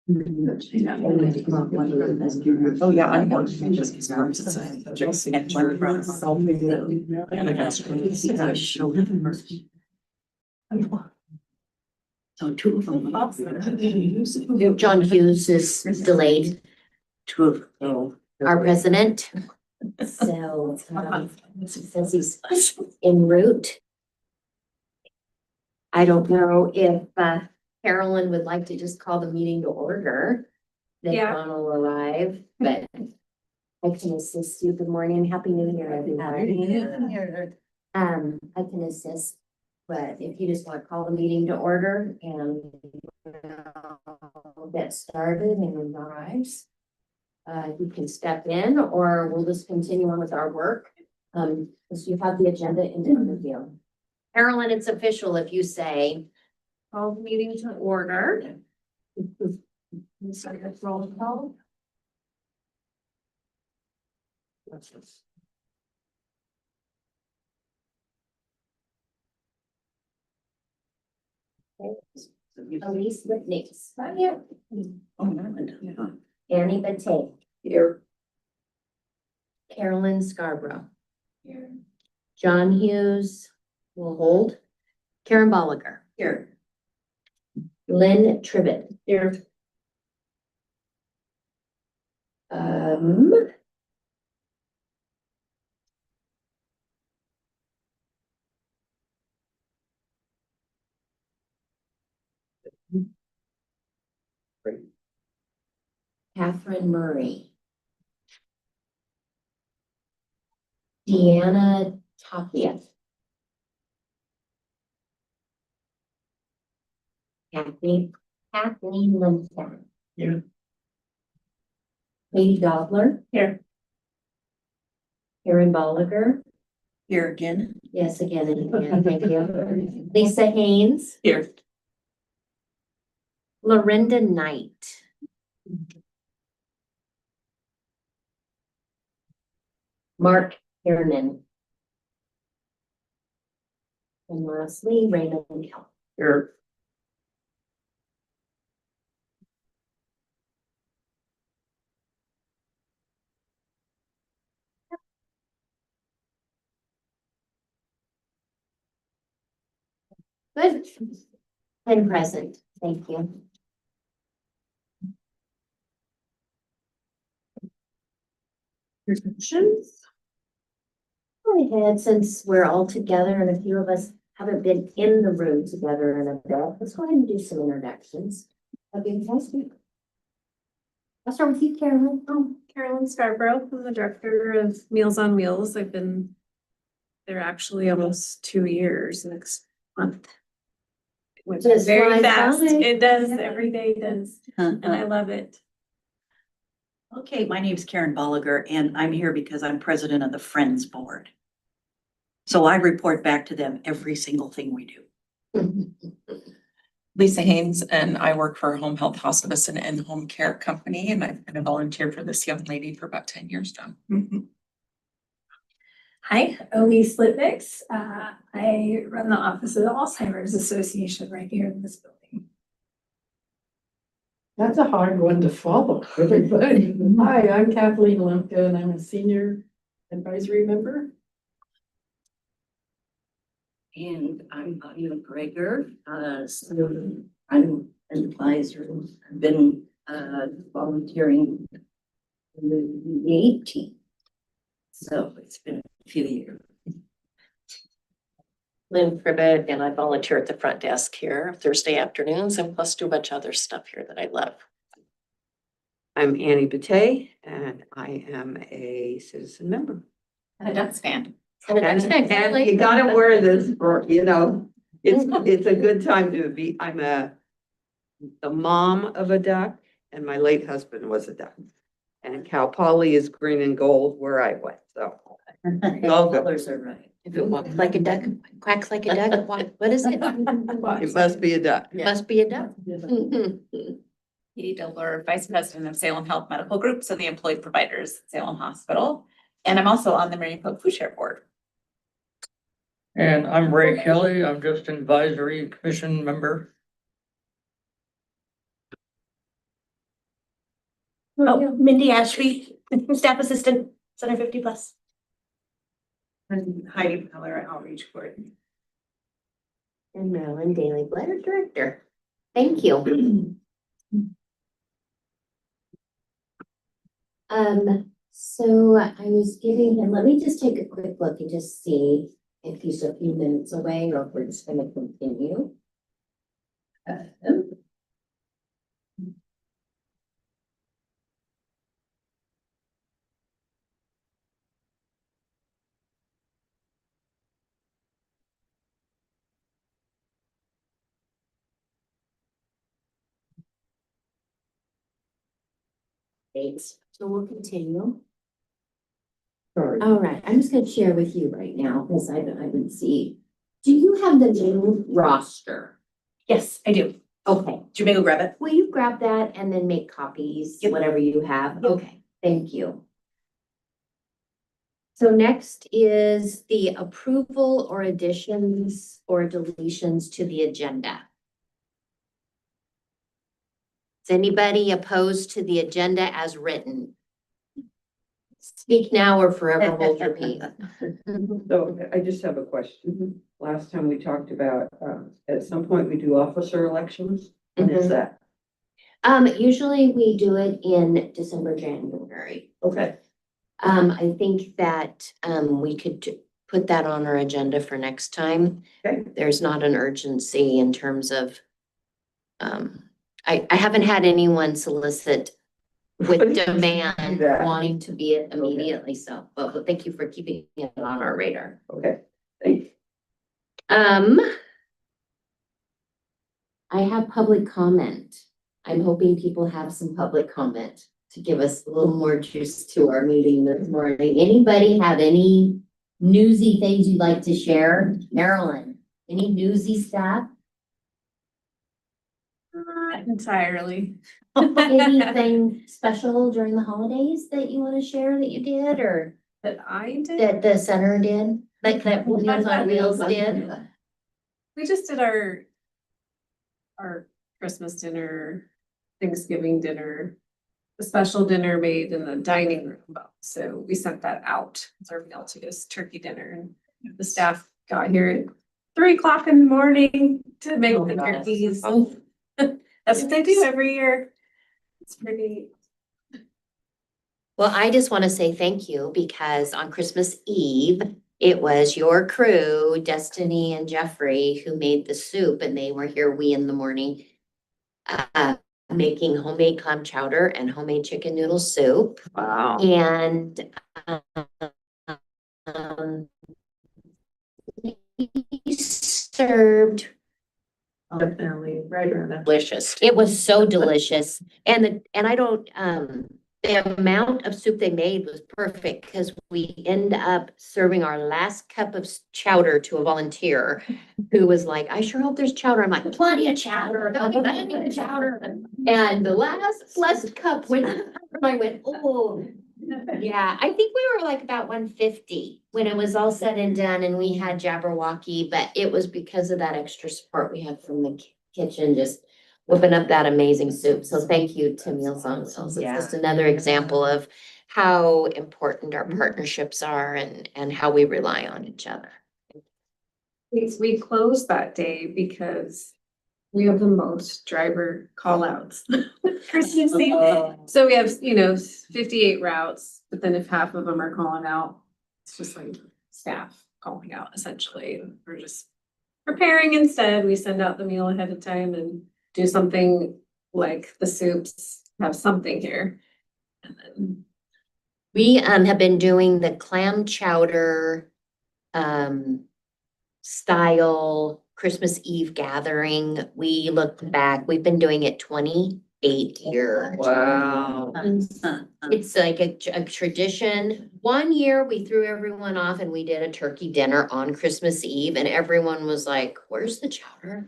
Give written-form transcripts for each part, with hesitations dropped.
Oh, yeah, I'm going to just be smart. Just and one from. And I got to show him first. So two of them. John Hughes is delayed, Two of our president. So, says he's en route. I don't know if Carolyn would like to just call the meeting to order. Then John will arrive, but I can assist you. Good morning, happy new year, everybody. I can assist, but if you just want to call the meeting to order and we'll get started and arrives. You can step in or we'll just continue on with our work. So you have the agenda in front of you. Carolyn, it's official if you say, call the meeting to order. Start with roll call. Elise Whitney's. Annie Bate. Here. Carolyn Scarborough. Here. John Hughes will hold. Karen Bolliger. Here. Lynn Tribbett. Here. Catherine Murray. Deanna Tapia. Kathleen Linton. Here. Katie Dobler. Here. Karen Bolliger. Here again. Yes, again and again. Thank you. Lisa Haynes. Here. Lorinda Knight. Mark Kiernan. And lastly, Raymond Kelly. Here. Good. And present. Thank you. Questions? Go ahead, since we're all together and a few of us haven't been in the room together in a bit, let's go ahead and do some introductions. That'd be fantastic. I'll start with you, Carolyn. Carolyn Scarborough, I'm the director of Meals on Wheels. I've been there actually almost 2 years next month. It went Just very flies fast. by. It does, every day does, and I love it. Okay, my name's Karen Bolliger and I'm here because I'm president of the Friends Board. So I report back to them every single thing we do. Lisa Haynes, and I work for a home health hospice and in-home care company, and I've been a volunteer for this young lady for about 10 years now. Hi, Elise Litvick. I run the Office of the Alzheimer's Association right here in this building. That's a hard one to follow, everybody. Hi, I'm Kathleen Lemke and I'm a senior advisory member. And I'm Bonnie McGregor, so I'm an advisor. I've been volunteering in the 18. So it's been a few years. Lynn Privet, and I volunteer at the front desk here Thursday afternoons and plus do a bunch of other stuff here that I love. I'm Annie Bate and I am a citizen member. And a Ducks fan. And you gotta wear this for, you know, it's a good time to be, I'm the mom of a duck and my late husband was a duck. And Cal Poly is green and gold where I went, so. All good. Colors are right. If it walks like a duck, quacks like a duck, what is it? It must be a duck. Must be a duck. Katie Dobler, Vice President of Salem Health Medical Group, so the employed providers at Salem Hospital. And I'm also on the Marion Cook Food Share Board. And I'm Ray Kelly. I'm just an advisory commission member. Oh, Mindy Ashby, staff assistant, Center 50 plus. And Heidi Peller, outreach coordinator. And Marilyn Daly Blair, director. Thank you. So I was giving him, let me just take a quick look and just see if he's a few minutes away or if we're just gonna continue. Thanks. So we'll continue. Sorry. All right, I'm just gonna share with you right now, because I didn't see. Do you have the new roster? Yes, I do. Okay, Do you make go grab it? will you grab that and then make copies, Yep. whatever you have? Yep. Okay, thank you. So next is the approval or additions or deletions to the agenda. Is anybody opposed to the agenda as written? Speak now or forever hold your peace. So I just have a question. Last time we talked about, at some point we do officer elections. When is Mhm. that? Usually we do it in December, January. Okay. I think that, we could put that on our agenda for next time. Okay. There's not an urgency in terms of, I haven't had anyone solicit with demand That. wanting to be it immediately, so, but thank you for keeping it on our radar. Okay, thank you. I have public comment. I'm hoping people have some public comment to give us a little more juice to our meeting this morning. Anybody have any newsy things you'd like to share? Marilyn, any newsy stuff? Not entirely. Anything special during the holidays that you want to share that you did or That I did. that the center did? Like that Meals on Wheels did? We just did our Christmas dinner, Thanksgiving dinner, the special dinner made in the dining room. So we sent that out as our meal to this turkey dinner and the staff got here at 3 o'clock in the morning to make Oh, the gosh. turkeys. Oh. That's what they do every year. It's pretty. Well, I just want to say thank you because on Christmas Eve, it was your crew, Destiny and Jeffrey, who made the soup and they were here wee in the morning. Making homemade clam chowder and homemade chicken noodle soup. Wow. And we served Definitely right around that. delicious. It was so delicious. And I don't, the amount of soup they made was perfect because we end up serving our last cup of chowder to a volunteer who was like, I sure hope there's chowder. I'm like, plenty of chowder. Plenty of chowder. And the last cup went, I went, oh. Yeah, I think we were like about 150 when it was all said and done and we had Jabberwocky, but it was because of that extra support we had from the kitchen, just whipping up that amazing soup. So thank you to Meals on Wheels. It's just another example of how important our partnerships are and how we rely on each other. We closed that day because we have the most driver call outs. Christmas Eve. So we have, 58 routes, but then if half of them are calling out, it's just like staff calling out essentially. We're just preparing instead. We send out the meal ahead of time and do something like the soups, have something here. And then We have been doing the clam chowder style Christmas Eve gathering. We looked back, we've been doing it 28 years. Wow. It's like a tradition. One year we threw everyone off and we did a turkey dinner on Christmas Eve and everyone was like, where's the chowder?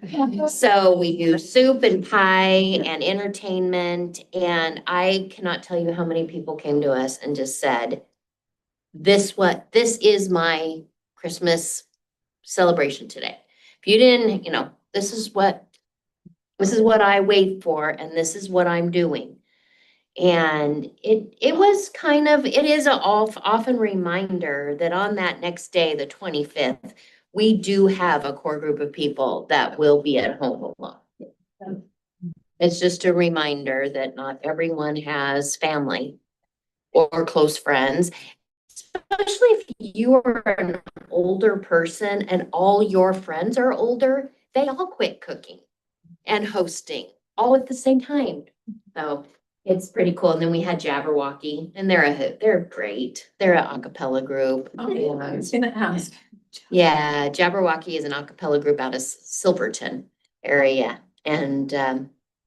So we do soup and pie and entertainment. And I cannot tell you how many people came to us and just said, this is my Christmas celebration today. If you didn't, this is what I wait for and this is what I'm doing. And it was kind of, it is a often reminder that on that next day, the 25th, we do have a core group of people that will be at home alone. It's just a reminder that not everyone has family or close friends, especially if you are an older person and all your friends are older, they all quit cooking and hosting all at the same time. So it's pretty cool. And then we had Jabberwocky, and they're great. They're an a cappella group. Oh, I was gonna ask. Yeah, Jabberwocky is an a cappella group out of Silverton area, and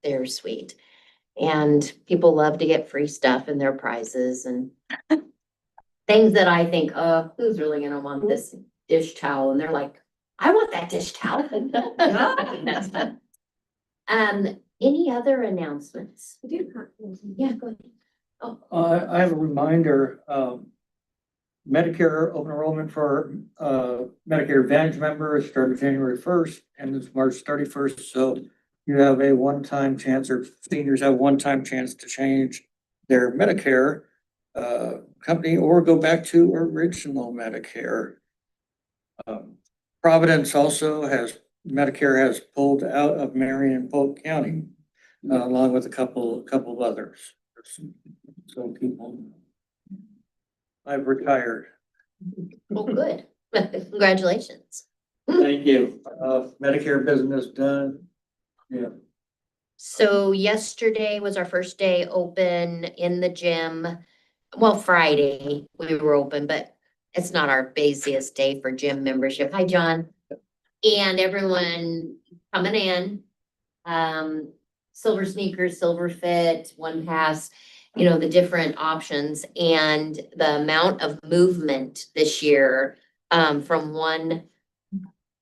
they're sweet. And people love to get free stuff and their prizes and things that I think, who's really gonna want this dish towel? And they're like, I want that dish towel. That's fun. Any other announcements? Yeah, go ahead. Oh, I have a reminder, Medicare open enrollment for, Medicare Advantage members started January 1st and it's March 31st. So you have a one-time chance, or seniors have one-time chance to change their Medicare, company or go back to original Medicare. Providence also Medicare has pulled out of Marion and Polk County, along with a couple of others. So people, I've retired. well, good. Congratulations. Thank you. Medicare business done. Yeah. So yesterday was our first day open in the gym. Well, Friday we were open, but it's not our busiest day for gym membership. Hi, John. And everyone coming in, silver sneakers, silver fit, one pass, you know, the different options and the amount of movement this year, from one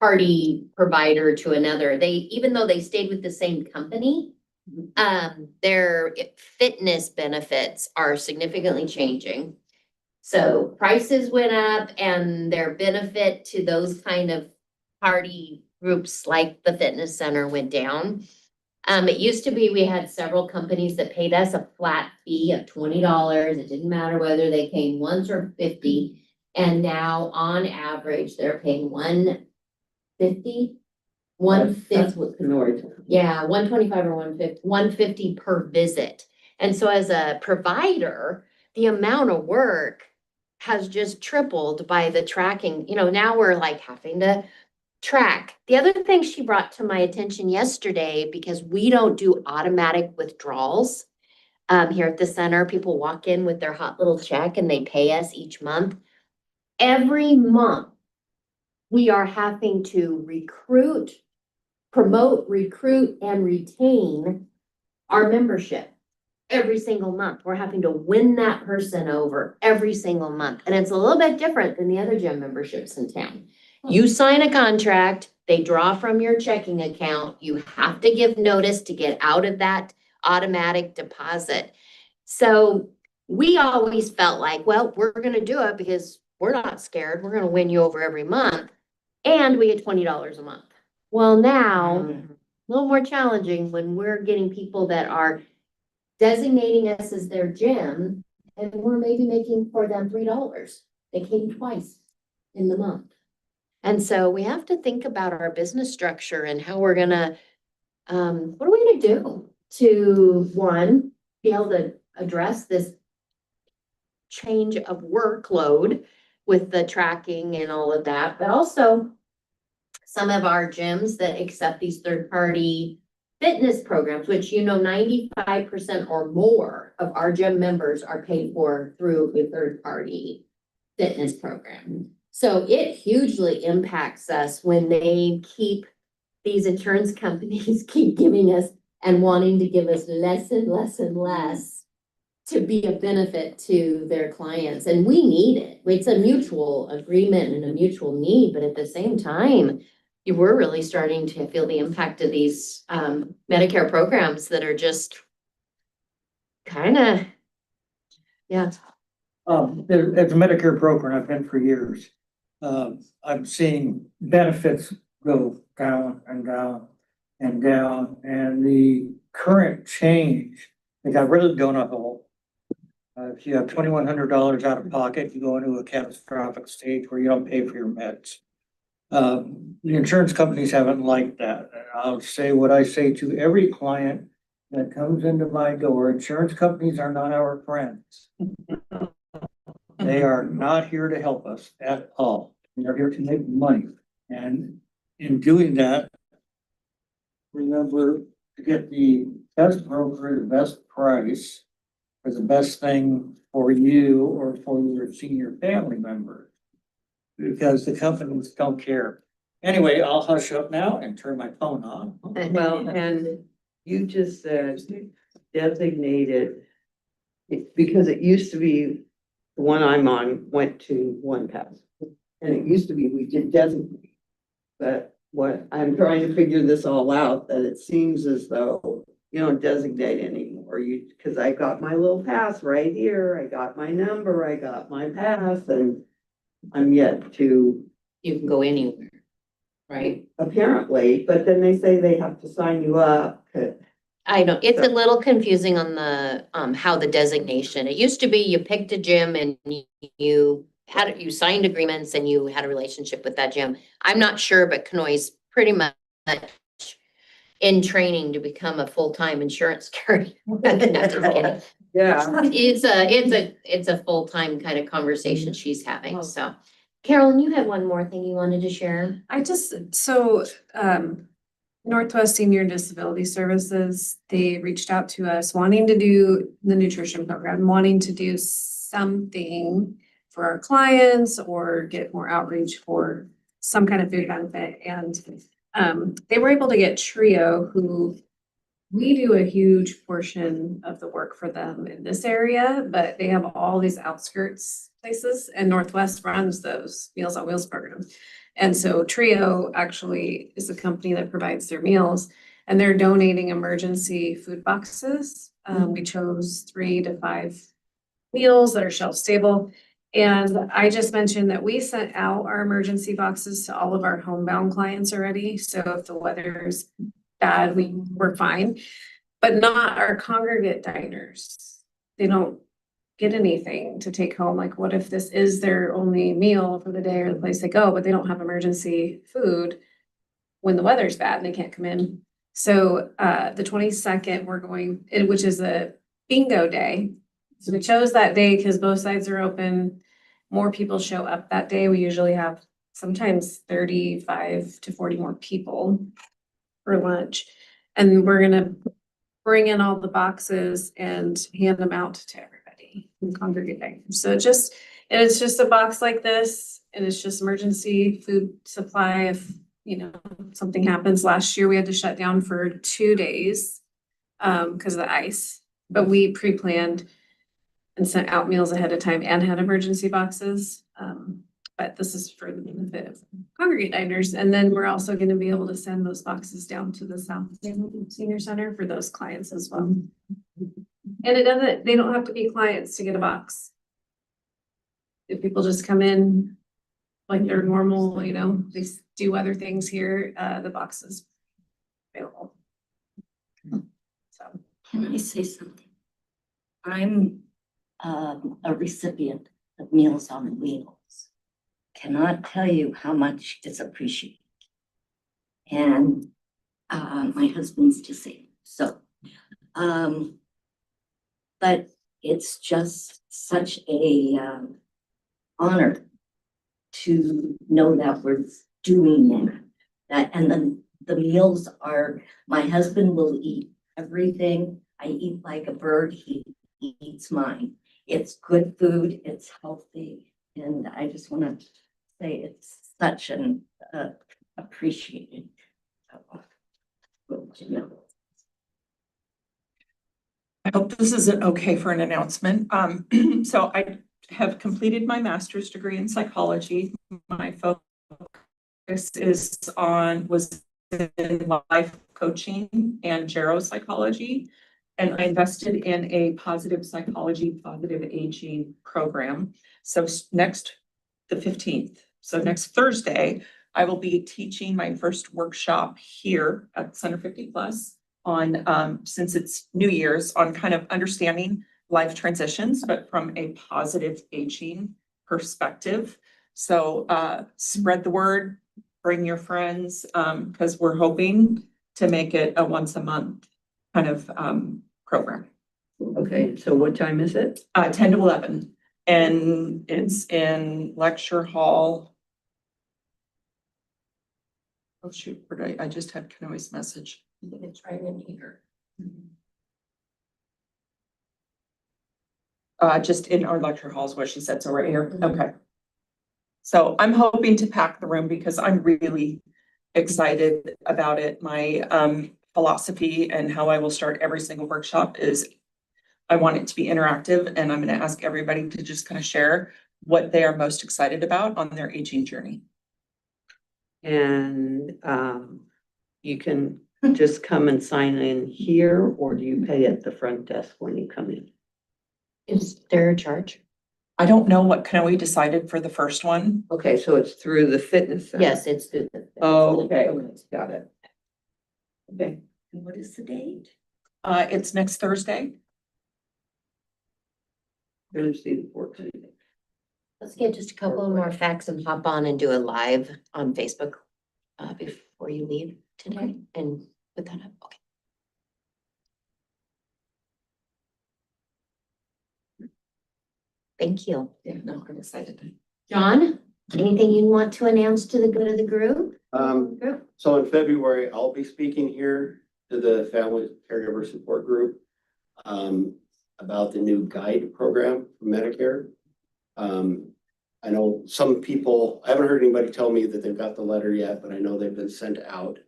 party provider to another. Even though they stayed with the same company, their fitness benefits are significantly changing. So prices went up and their benefit to those kind of party groups like the fitness center went down. It used to be we had several companies that paid us a flat fee of $20. It didn't matter whether they came once or 50. And now on average, they're paying $150. That's what the North. Yeah, 125 or 150 per visit. And so as a provider, the amount of work has just tripled by the tracking. You know, now we're like having to track. The other thing she brought to my attention yesterday, because we don't do automatic withdrawals here at the center, people walk in with their hot little check and they pay us each month. Every month, we are having to promote, recruit, and retain our membership every single month. We're having to win that person over every single month. And it's a little bit different than the other gym memberships in town. You sign a contract, they draw from your checking account. You have to give notice to get out of that automatic deposit. So we always felt like, well, we're going to do it because we're not scared. We're going to win you over every month. And we get $20 a month. Well, now, a little more challenging when we're getting people that are designating us as their gym, and we're maybe making for them $3. They came twice in the month. And so we have to think about our business structure and how we're gonna, what are we gonna do to, one, be able to address this change of workload with the tracking and all of that, but also some of our gyms that accept these third-party fitness programs, which, you know, 95% or more of our gym members are paid for through a third-party fitness program. So it hugely impacts us when these insurance companies keep giving us and wanting to give us less and less and less to be a benefit to their clients. And we need it. It's a mutual agreement and a mutual need, but at the same time, we're really starting to feel the impact of these Medicare programs that are just kind of, yeah. As a Medicare program, I've been for years. I'm seeing benefits go down and down and down, and the current change They got rid of the donut hole. If you have $2,100 out of pocket, you go into a catastrophic stage where you don't pay for your meds. The insurance companies haven't liked that. And I'll say what I say to every client that comes into my door: insurance companies are not our friends. They are not here to help us at all. They're here to make money. And in doing that, remember to get the best broker, the best price, or the best thing for you or for your senior family member. Because the companies don't care. Anyway, I'll hush up now and turn my phone on. Well, and you just said designated, because it used to be, the one I'm on went to one pass. And it used to be, we did designate. But what I'm trying to figure this all out, that it seems as though you don't designate anymore. Because I got my little pass right here, I got my number, I got my pass, and I'm yet to, You can go anywhere, right? apparently, but then they say they have to sign you up. I know, it's a little confusing on the, how the designation, it used to be you picked a gym and you signed agreements and you had a relationship with that gym. I'm not sure, but Kanoi's pretty much in training to become a full-time insurance carrier. No, just kidding. Yeah. It's a full-time kind of conversation she's having, so. Carolyn, you had one more thing you wanted to share? Northwest Senior Disability Services, they reached out to us wanting to do the nutrition program, wanting to do something for our clients or get more outreach for some kind of food benefit. And they were able to get Trio, who we do a huge portion of the work for them in this area, but they have all these outskirts places, and Northwest runs those Meals on Wheels programs. And so Trio actually is a company that provides their meals, and they're donating emergency food boxes. We chose 3 to 5 meals that are shelf stable. And I just mentioned that we sent out our emergency boxes to all of our homebound clients already. So if the weather's bad, we're fine, but not our congregate diners. They don't get anything to take home. Like, what if this is their only meal for the day or the place they go, but they don't have emergency food when the weather's bad and they can't come in? So the 22nd, we're going, which is a bingo day. So we chose that day because both sides are open. More people show up that day. We usually have sometimes 35 to 40 more people for lunch. And we're gonna bring in all the boxes and hand them out to everybody in congregating. So it's just a box like this, and it's just emergency food supply if, something happens. Last year, we had to shut down for 2 days because of the ice, but we pre-planned and sent out meals ahead of time and had emergency boxes. But this is for the benefit of congregate diners. And then we're also going to be able to send those boxes down to the South Senior Center for those clients as well. And they don't have to be clients to get a box. If people just come in like they're normal, they do other things here, the box is available. So. Can I say something? I'm a recipient of Meals on Wheels. Cannot tell you how much it's appreciated. And my husband's disabled, so but it's just such a honor to know that we're doing that. And then the meals are, my husband will eat everything. I eat like a bird, he eats mine. It's good food, it's healthy, and I just want to say it's such an appreciated. I hope this isn't okay for an announcement. So I have completed my master's degree in psychology. My focus was in life coaching and geropsychology. And I invested in a positive psychology, positive aging program. So the 15th, so next Thursday, I will be teaching my first workshop here at Center 50 Plus. on, since it's New Year's, on kind of understanding life transitions, but from a positive aging perspective. So spread the word, bring your friends, because we're hoping to make it a once a month kind of program. Okay, so what time is it? 10 to 11, and it's in lecture hall. Oh shoot, where did I just had Kanoe's message. It's right in here. Just in our lecture halls, what she said, so right here, okay. So I'm hoping to pack the room because I'm really excited about it. My philosophy and how I will start every single workshop is I want it to be interactive, and I'm gonna ask everybody to just kind of share what they are most excited about on their aging journey. And you can just come and sign in here, or do you pay at the front desk when you come in? Is there a charge? I don't know what Kanoe decided for the first one. Okay, so it's through the fitness center? Yes, it's through the. Oh, okay, got it. Okay. And what is the date? It's next Thursday. Thursday the 14th. Let's get just a couple more facts and hop on and do a live on Facebook before you leave today and put that up. Okay. Thank you. Yeah, no, I'm excited. John, anything you want to announce to the good of the group? Group? So in February, I'll be speaking here to the Family Caregiver Support Group about the new guide program for Medicare. I know some people, I haven't heard anybody tell me that they've got the letter yet, but I know they've been sent out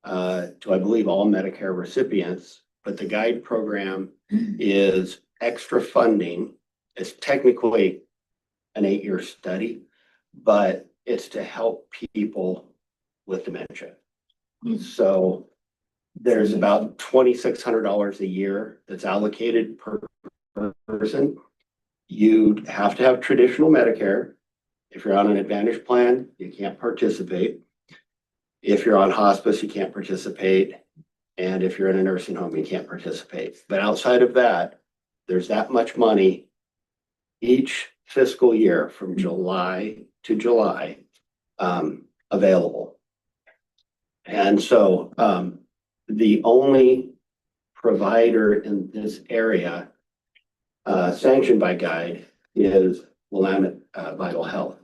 to, I believe, all Medicare recipients. But the guide program is extra funding. It's technically an 8-year study, but it's to help people with dementia. So there's about $2,600 a year that's allocated per person. You have to have traditional Medicare. If you're on an Advantage plan, you can't participate. If you're on hospice, you can't participate. And if you're in a nursing home, you can't participate. But outside of that, there's that much money each fiscal year from July to July available. And so the only provider in this area sanctioned by Guide is Willamette Vital Health.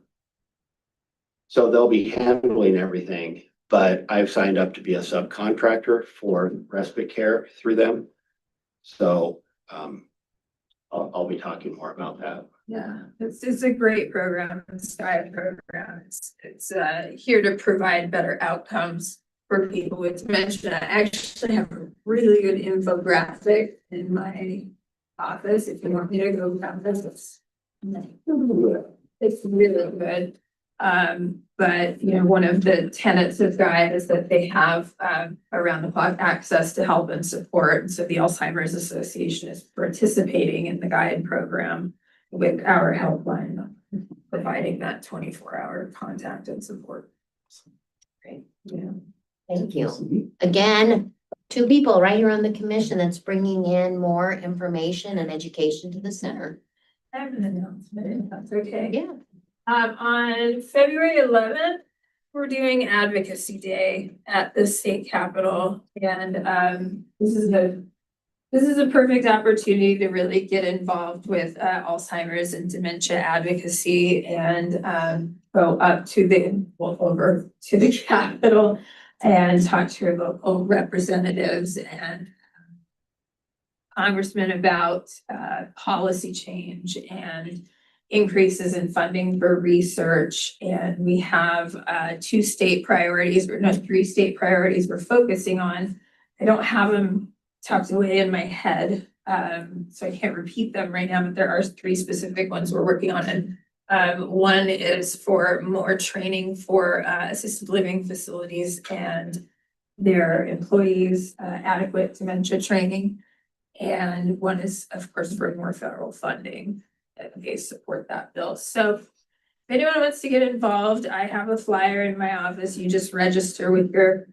So they'll be handling everything, but I've signed up to be a subcontractor for respite care through them. So I'll be talking more about that. Yeah, it's a great program, it's a guide program. It's here to provide better outcomes for people with dementia. I actually have a really good infographic in my office. If you want me to go grab this, it's really good. But you know, one of the tenets of Guide is that they have around the clock access to help and support. And so the Alzheimer's Association is participating in the Guide program with our helpline, providing that 24-hour contact and support. Great. Yeah. Thank you. Again, 2 people right here on the commission that's bringing in more information and education to the center. I have an announcement, if that's okay. Yeah. On February 11th, we're doing Advocacy Day at the state capitol. And this is a perfect opportunity to really get involved with Alzheimer's and dementia advocacy and go up to over to the Capitol and talk to your local representatives and congressmen about policy change and increases in funding for research. And we have 2 state priorities, or no, 3 state priorities we're focusing on. I don't have them tucked away in my head, so I can't repeat them right now, but there are 3 specific ones we're working on. And one is for more training for assisted living facilities and their employees, adequate dementia training. And one is, of course, for more federal funding. They support that bill. So if anyone wants to get involved, I have a flyer in my office. You just register with your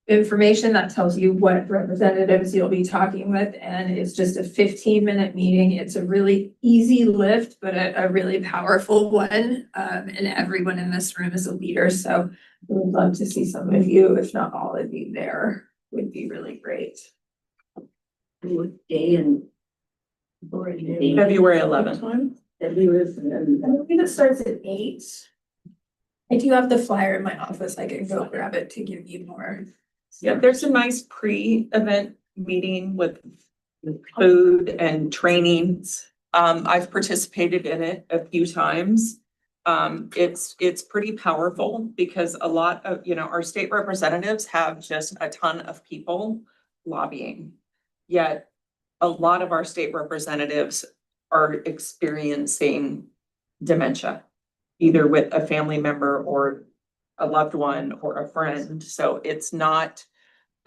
information that tells you what representatives you'll be talking with, and it's just a 15-minute meeting. It's a really easy lift, but a really powerful one. And everyone in this room is a leader, so we would love to see some of you, if not all of you there, would be really great. Day and. February 11th. I believe it starts at 8. I do have the flyer in my office. I can go grab it to give you more. Yeah, there's a nice pre-event meeting with food and trainings. I've participated in it a few times. It's pretty powerful because a lot of, our state representatives have just a ton of people lobbying. Yet a lot of our state representatives are experiencing dementia, either with a family member or a loved one or a friend. So it's not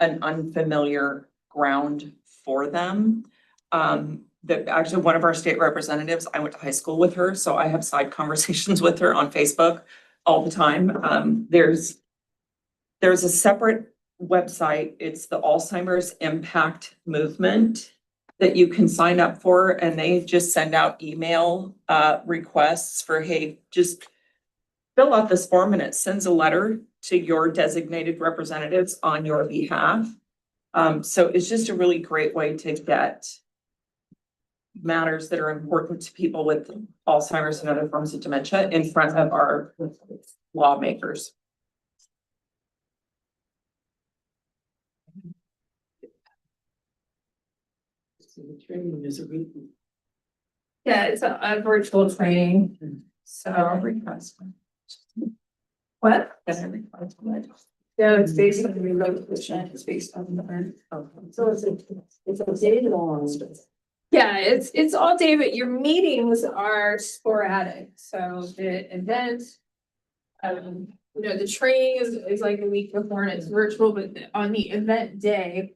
an unfamiliar ground for them. Actually, one of our state representatives, I went to high school with her, so I have side conversations with her on Facebook all the time. There's a separate website. It's the Alzheimer's Impact Movement that you can sign up for, and they just send out email requests for, hey, just fill out this form, and it sends a letter to your designated representatives on your behalf. So it's just a really great way to get matters that are important to people with Alzheimer's and other forms of dementia in front of our lawmakers. Yeah, it's a virtual training. So what? No, it's based on the relocation. It's based on the. So it's a day long. Yeah, it's all day, but your meetings are sporadic. So the event, the training is like a week before and it's virtual, but on the event day,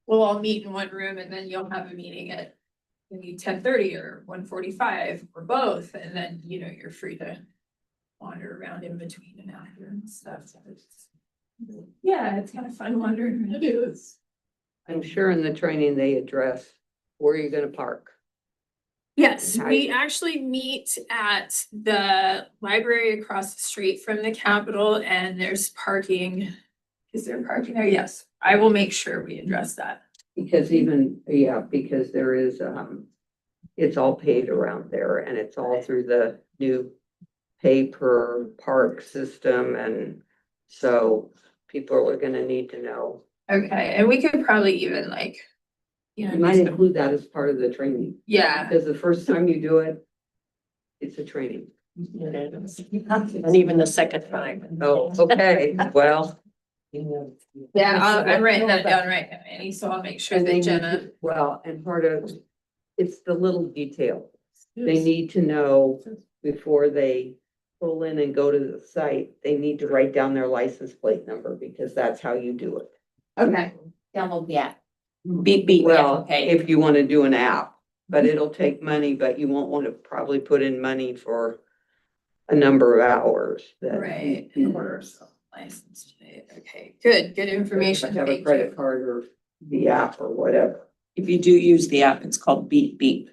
we'll all meet in one room and then you'll have a meeting at maybe 10:30 or 1:45 or both, and then you're free to wander around in between and after and stuff. So yeah, it's kind of fun wandering around. It is. I'm sure in the training they address where you're gonna park. Yes, we actually meet at the library across the street from the Capitol, and there's parking. Is there parking there? Yes, I will make sure we address that. Because because there is, it's all paid around there and it's all through the new pay per park system. And so people are gonna need to know. Okay, and we could probably even You might include that as part of the training. yeah. Because the first time you do it, it's a training. And even the second time. Oh, okay, well. Yeah, I'm writing that down right now, Annie, so I'll make sure And they that need Jenna. to- Well, and part of, it's the little detail. They need to know before they pull in and go to the site, they need to write down their license plate number because that's how you do it. Okay, Download the app. Beep, beep. Well, Okay. if you want to do an app, but it'll take money, but you won't want to probably put in money for a number of hours. that- right. License plate. Okay, good information. Have a Thank credit you. card or the app or whatever. If you do use the app, it's called Beep Beep.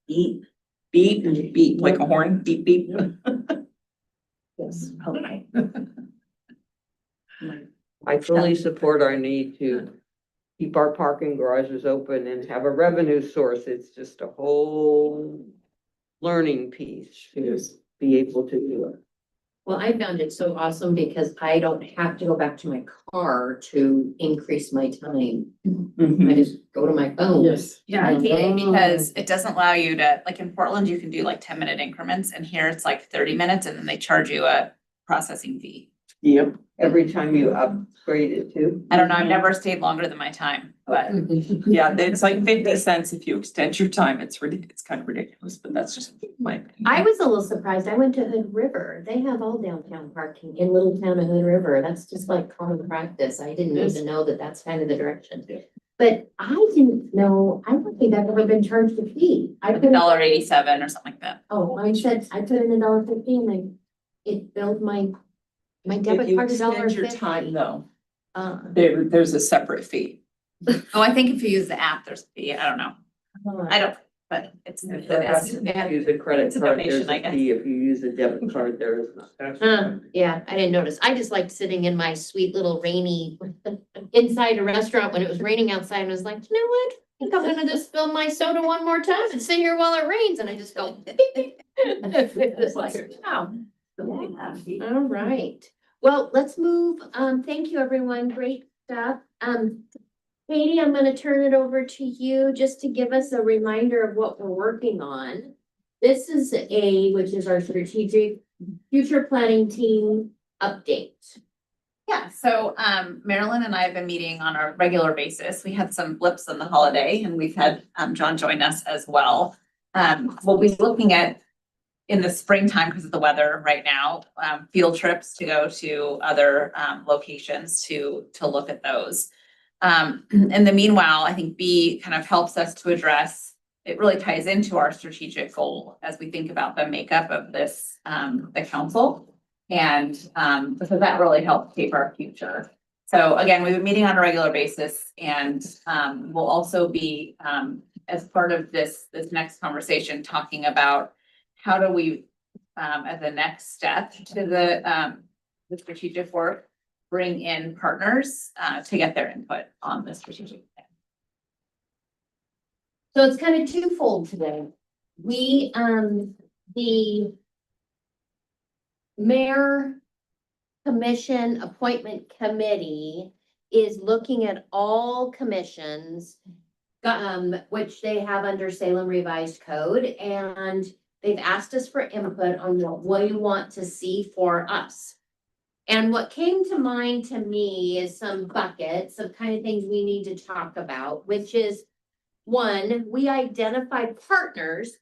Beep. Beep, beep, like a horn, beep, beep. Yes. Okay. I fully support our need to keep our parking garages open and have a revenue source. It's just a whole learning piece to be able to do it. Well, I found it so awesome because I don't have to go back to my car to increase my time. I just go to my phone. Yes. Yeah, I hate it because it doesn't allow you to, like in Portland, you can do like 10-minute increments, and here it's like 30 minutes and then they charge you a processing fee. Yep. Every time you upgrade it too. I don't know, I've never stayed longer than my time, but Yeah, it's like 50 cents if you extend your time. It's kind of ridiculous, but that's just my opinion. I was a little surprised. I went to Hood River. They have all downtown parking in Little Town of Hood River. That's just like common practice. I didn't even know that that's kind of the direction. But I didn't know, I don't think I've ever been charged a fee. I put, $1.87 or something like that. oh, I said, I put in $1.50 and it billed my My If debit you card is extend your time $1.50. though, Uh, there's a separate fee. Oh, I think if you use the app, there's a fee. I don't know. I don't, but it's. If you have to use a credit It's a card, donation, there's I a guess. fee. If you use a debit card, there is not. yeah, I didn't notice. I just liked sitting in my sweet little rainy inside a restaurant when it was raining outside and I was like, you know what? I think I'm gonna just spill my soda one more time and sit here while it rains and I just go. It's like, wow. All right. Well, let's move. Thank you, everyone. Great stuff. Katie, I'm gonna turn it over to you just to give us a reminder of what we're working on. This is which is our strategic future planning team update. Yeah, so Marilyn and I have been meeting on a regular basis. We had some blips on the holiday and we've had John join us as well. We'll be looking at in the springtime because of the weather right now, field trips to go to other locations to look at those. In the meanwhile, I think B kind of helps us to address, it really ties into our strategic goal as we think about the makeup of this, the council. And because that really helps shape our future. So again, we've been meeting on a regular basis and we'll also be, as part of this next conversation, talking about how do we, as a next step to the strategic work, bring in partners to get their input on the strategic plan. So it's kind of twofold today. We, the Mayor Commission Appointment Committee is looking at all commissions, which they have under Salem Revised Code, and they've asked us for input on what you want to see for us. And what came to mind to me is some buckets of kind of things we need to talk about, which is one, we identified partners,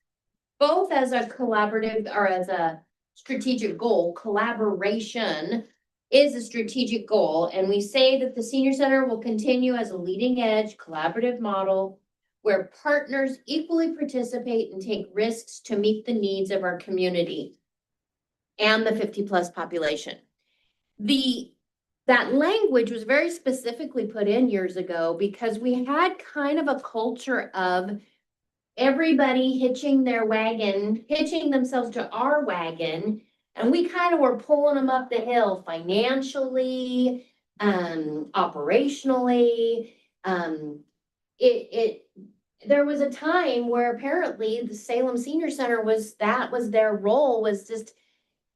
both as a collaborative or as a strategic goal. Collaboration is a strategic goal. And we say that the senior center will continue as a leading edge collaborative model where partners equally participate and take risks to meet the needs of our community and the 50+ population. That language was very specifically put in years ago because we had kind of a culture of everybody hitching themselves to our wagon, and we kind of were pulling them up the hill financially, operationally. There was a time where apparently the Salem Senior Center was their role, was just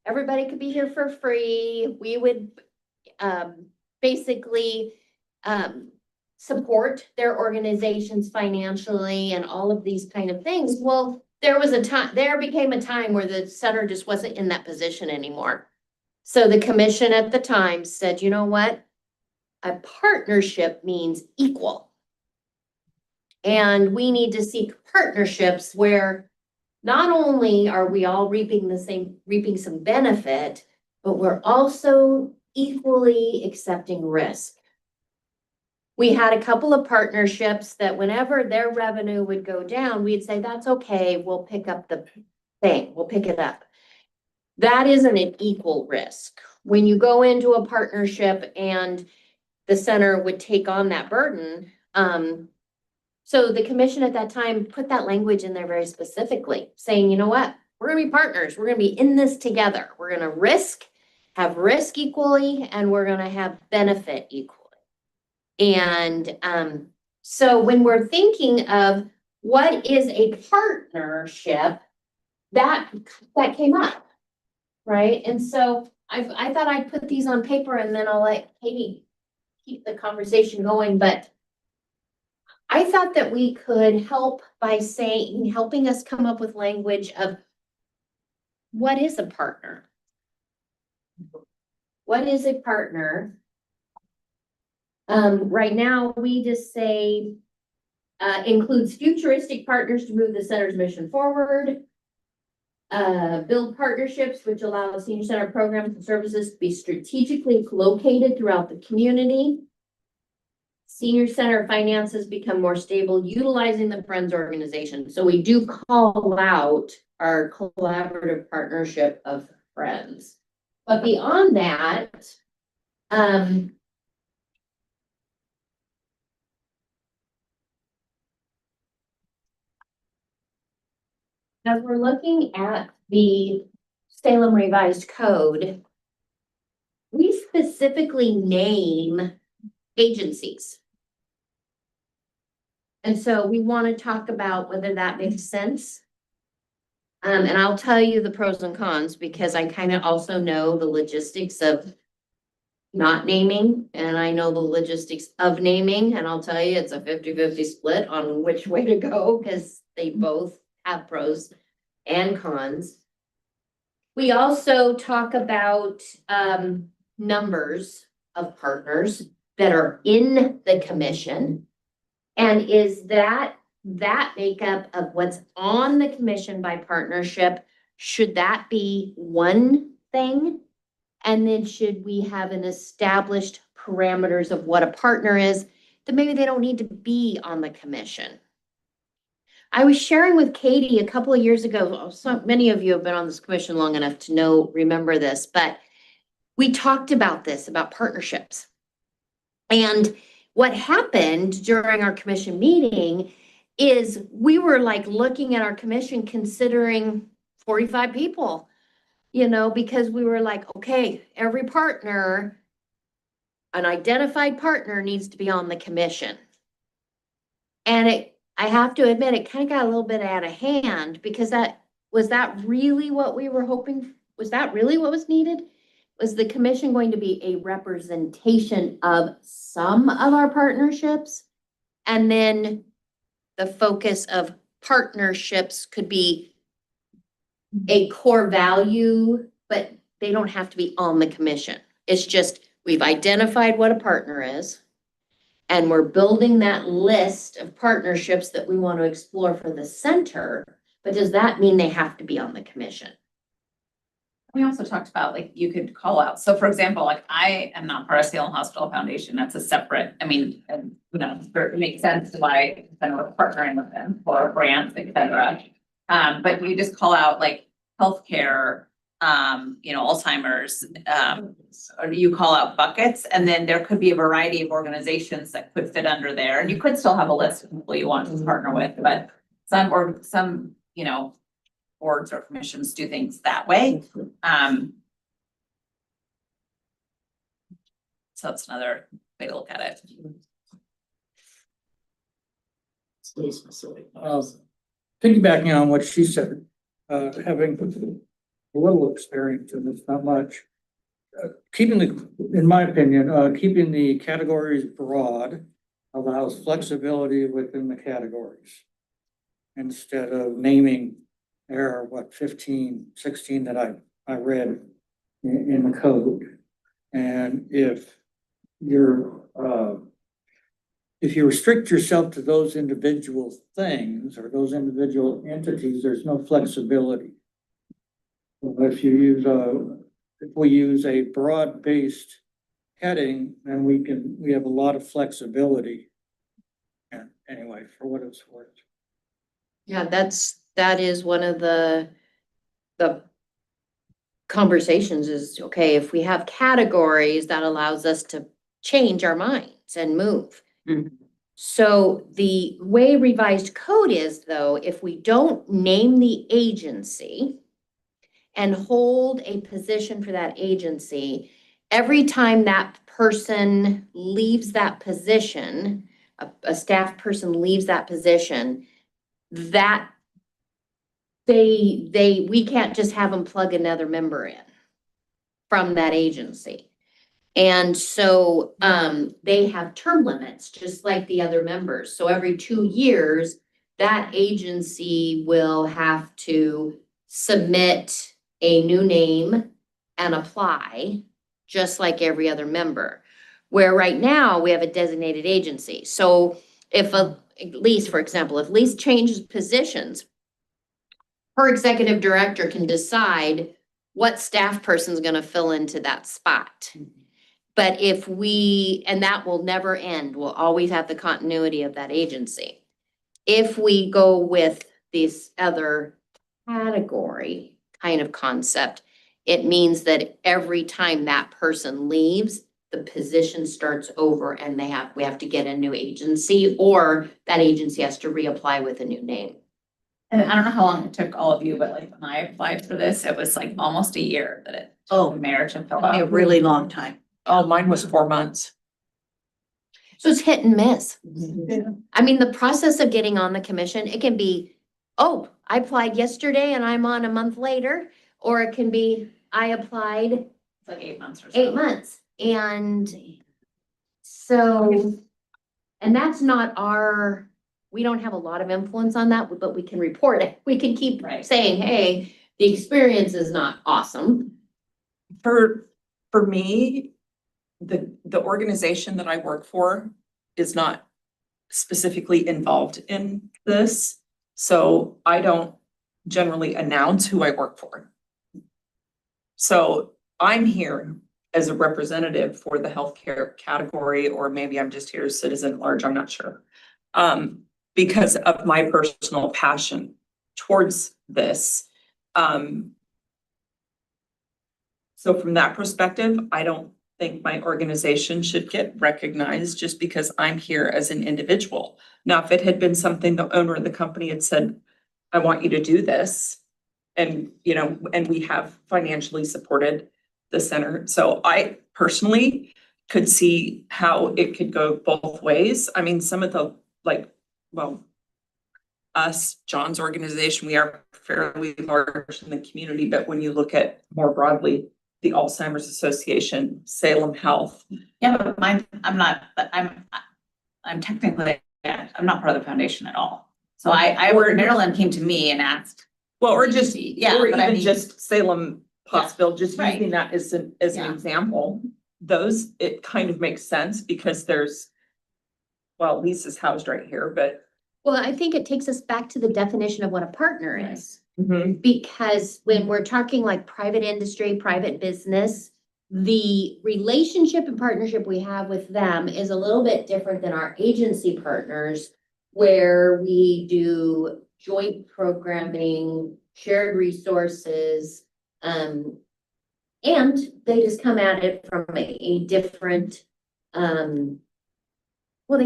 everybody could be here for free. We would basically support their organizations financially and all of these kind of things. Well, there became a time where the center just wasn't in that position anymore. So the commission at the time said, you know what? A partnership means equal. And we need to seek partnerships where not only are we all reaping some benefit, but we're also equally accepting risk. We had a couple of partnerships that whenever their revenue would go down, we'd say, that's okay, we'll pick up the thing, we'll pick it up. That isn't an equal risk. When you go into a partnership and the center would take on that burden, so the commission at that time put that language in there very specifically, saying, you know what, we're gonna be partners, we're gonna be in this together. We're gonna have risk equally, and we're gonna have benefit equally. And so when we're thinking of what is a partnership, that came up, right? And so I thought I'd put these on paper and then I'll let Katie keep the conversation going, but I thought that we could help by helping us come up with language of what is a partner? What is a partner? Right now, we just say includes futuristic partners to move the center's mission forward. Build partnerships which allow senior center programs and services to be strategically located throughout the community. Senior center finances become more stable utilizing the Friends organization. So we do call out our collaborative partnership of Friends. But beyond that, as we're looking at the Salem Revised Code, we specifically name agencies. And so we want to talk about whether that makes sense. And I'll tell you the pros and cons because I kind of also know the logistics of not naming, and I know the logistics of naming, and I'll tell you, it's a 50-50 split on which way to go because they both have pros and cons. We also talk about numbers of partners that are in the commission. And is that makeup of what's on the commission by partnership, should that be one thing? And then should we have an established parameters of what a partner is, that maybe they don't need to be on the commission? I was sharing with Katie a couple of years ago, so many of you have been on this commission long enough to remember this, but we talked about this, about partnerships. And what happened during our commission meeting is we were like looking at our commission considering 45 people, because we were like, okay, every partner, an identified partner needs to be on the commission. And I have to admit, it kind of got a little bit out of hand because was that really what we were hoping? Was that really what was needed? Was the commission going to be a representation of some of our partnerships? And then the focus of partnerships could be a core value, but they don't have to be on the commission. It's just, we've identified what a partner is, and we're building that list of partnerships that we want to explore for the center. But does that mean they have to be on the commission? We also talked about, like, you could call out. So for example, like, I am not part of Salem Hospital Foundation. That's a separate, it makes sense to why we're partnering with them for grants, et cetera. But you just call out like healthcare, Alzheimer's, or you call out buckets, and then there could be a variety of organizations that could fit under there. And you could still have a list of people you want to partner with, but some boards or commissions do things that way. So that's another way to look at it. Piggybacking on what she said, having a little experience in this, not much. In my opinion, keeping the categories broad allows flexibility within the categories. Instead of naming, there are 15, 16 that I read in the code. And if you restrict yourself to those individual things or those individual entities, there's no flexibility. If we use a broad-based heading, then we have a lot of flexibility. And anyway, for what it's worth. Yeah, that is one of the conversations is, okay, if we have categories, that allows us to change our minds and move. Mhm. So the way revised code is, though, if we don't name the agency and hold a position for that agency, every time that person leaves that position, a staff person leaves that position, that we can't just have them plug another member in from that agency. And so they have term limits, just like the other members. So every 2 years, that agency will have to submit a new name and apply, just like every other member. Where right now, we have a designated agency. So if Lise, for example, if Lise changes positions, her executive director can decide what staff person is going to fill into that spot. But and that will never end. We'll always have the continuity of that agency. If we go with this other category kind of concept, it means that every time that person leaves, the position starts over and we have to get a new agency, or that agency has to reapply with a new name. And I don't know how long it took all of you, but like when I applied for this, it was like almost a year that it took the mayor to fill out. A really long time. Oh, mine was 4 months. So it's hit and miss. I mean, the process of getting on the commission, it can be, oh, I applied yesterday and I'm on a month later, or it can be, I applied It's like 8 months or so. 8 months. And so, and that's not we don't have a lot of influence on that, but we can report it. We can keep Right. saying, hey, the experience is not awesome. For me, the organization that I work for is not specifically involved in this. So I don't generally announce who I work for. So I'm here as a representative for the healthcare category, or maybe I'm just here as citizen at large, I'm not sure. Because of my personal passion towards this. So from that perspective, I don't think my organization should get recognized just because I'm here as an individual. Now, if it had been something the owner of the company had said, I want you to do this, and, and we have financially supported the center. So I personally could see how it could go both ways. I mean, some of the us, John's organization, we are fairly large in the community, but when you look at more broadly, the Alzheimer's Association, Salem Health. Yeah, but I'm technically, I'm not part of the foundation at all. So Marilyn came to me and asked. Well, or just, Yeah, or but I even mean- just Salem Hospital, just right. using that as an example. Those, it kind of makes sense because Lisa's housed right here, but. Well, I think it takes us back to the definition of what a partner is. Mhm. Because when we're talking like private industry, private business, the relationship and partnership we have with them is a little bit different than our agency partners, where we do joint programming, shared resources, and they just come at it from a different, they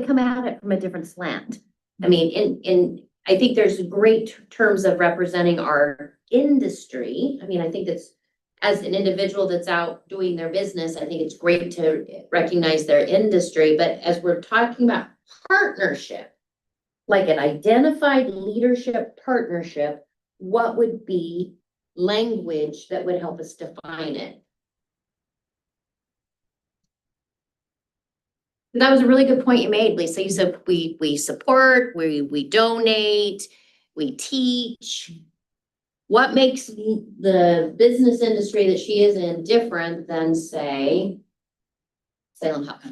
come at it from a different slant. I mean, I think there's great terms of representing our industry. I mean, I think that's, as an individual that's out doing their business, I think it's great to recognize their industry. But as we're talking about partnership, like an identified leadership partnership, what would be language that would help us define it? That was a really good point you made, Lisa. You said we support, we donate, we teach. What makes the business industry that she is in different than, say, Salem Health?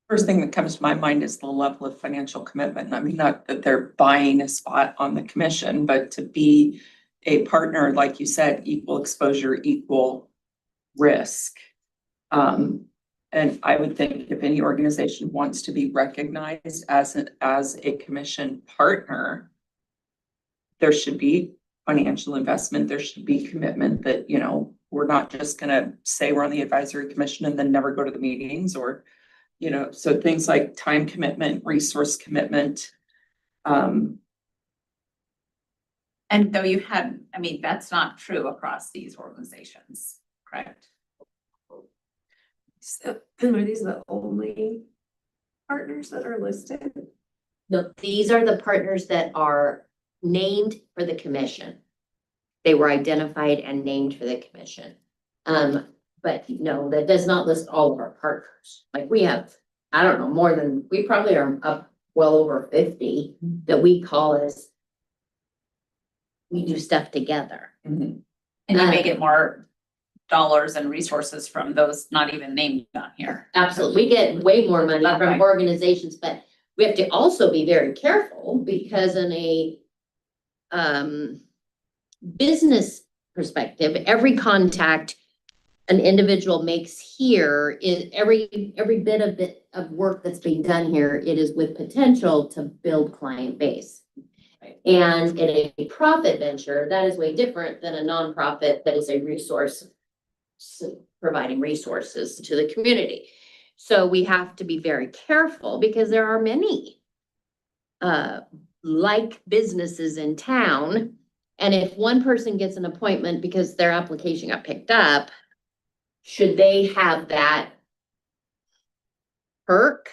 First thing that comes to my mind is the level of financial commitment. I mean, not that they're buying a spot on the commission, but to be a partner, like you said, equal exposure, equal risk. And I would think if any organization wants to be recognized as a commission partner, there should be financial investment. There should be commitment that, we're not just gonna say we're on the advisory commission and then never go to the meetings, or, so things like time commitment, resource commitment. And though that's not true across these organizations, correct? So, are these the only partners that are listed? No, these are the partners that are named for the commission. They were identified and named for the commission. But no, that does not list all of our partners. Like we have, I don't know, we probably are up well over 50 that we call as, we do stuff together. And you may get more dollars and resources from those not even named on here. Absolutely. We get way more money That's from right. organizations, but we have to also be very careful because in a business perspective, every contact an individual makes here is every bit of work that's being done here, it is with potential to build client base. And in a profit venture, that is way different than a nonprofit that is a resource providing resources to the community. So we have to be very careful because there are many like businesses in town. And if one person gets an appointment because their application got picked up, should they have that perk?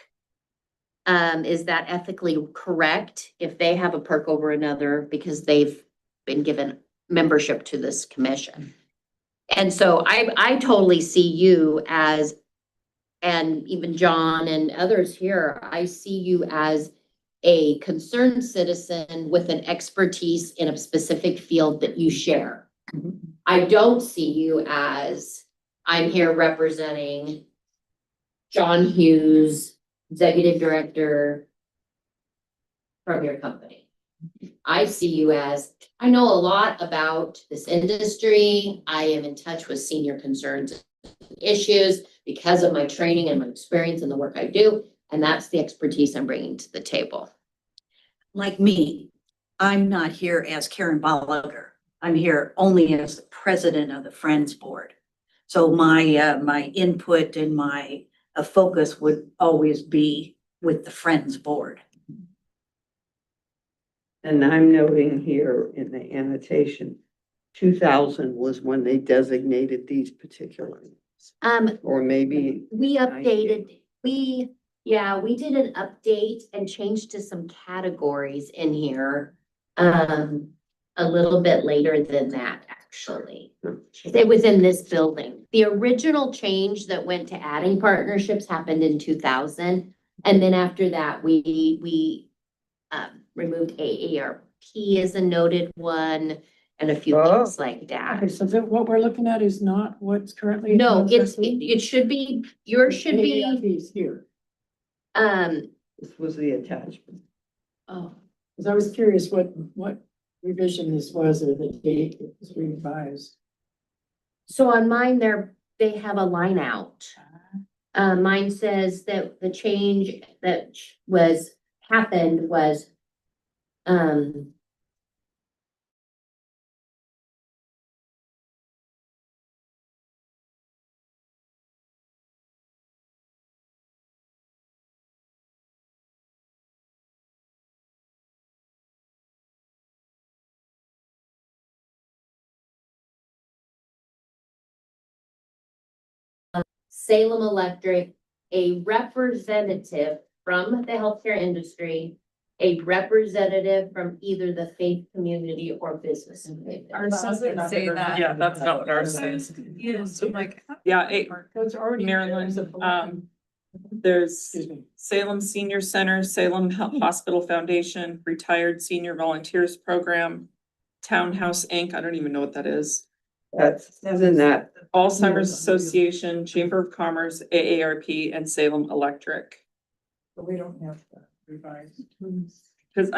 Is that ethically correct if they have a perk over another because they've been given membership to this commission? And so I totally see you as, and even John and others here, I see you as a concerned citizen with an expertise in a specific field that you share. I don't see you as, I'm here representing John Hughes, executive director from your company. I see you as, I know a lot about this industry. I am in touch with senior concerns and issues because of my training and my experience in the work I do. And that's the expertise I'm bringing to the table. Like me, I'm not here as Karen Bolliger. I'm here only as the president of the Friends Board. So my input and my focus would always be with the Friends Board. And I'm noting here in the annotation, 2000 was when they designated these particular, or maybe. We updated, we did an update and changed to some categories in here. A little bit later than that, actually. It was in this building. The original change that went to adding partnerships happened in 2000. And then after that, we removed AARP as a noted one and a few things like that. Okay, so that what we're looking at is not what's currently. No, it should be, yours should be, AARP's here. This was the attachment. Oh, because I was curious what revision this was or the date it was revised. so on mine there, they have a line out. Mine says that the change that happened was, Salem Electric, a representative from the healthcare industry, a representative from either the faith community or business community. Ours doesn't say that. Yeah, that's not what ours says. So like, yeah, Those are already. Maryland, there's Excuse me. Salem Senior Center, Salem Hospital Foundation, Retired Senior Volunteers Program, Townhouse Inc., I don't even know what that is. That's, isn't that, Alzheimer's Association, Chamber of Commerce, AARP, and Salem Electric. But we don't have that revised. Cause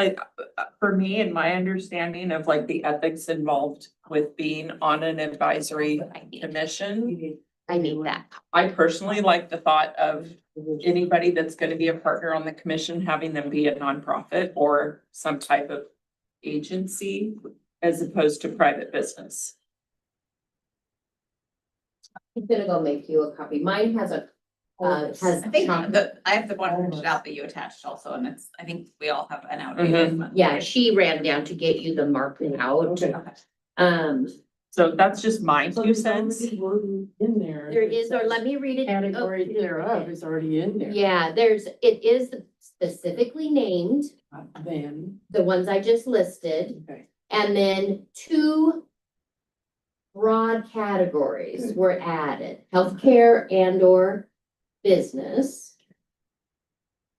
for me and my understanding of like the ethics involved with being on an advisory commission, I need that. I personally like the thought of anybody that's gonna be a partner on the commission, having them be a nonprofit or some type of agency as opposed to private business. I'm gonna go make you a copy. Mine has a, has. I think I have the one printed out that you attached also, and I think we all have an outdated one. Yeah, she ran down to get you the marking out. Okay. So that's just my So 2 there's cents. already wording in there. There is, or let me read it. Category Oh, thereof is already in there. Yeah, it is specifically named, Then, the ones I just listed, okay. and then 2 broad categories Good. were added, healthcare and or business.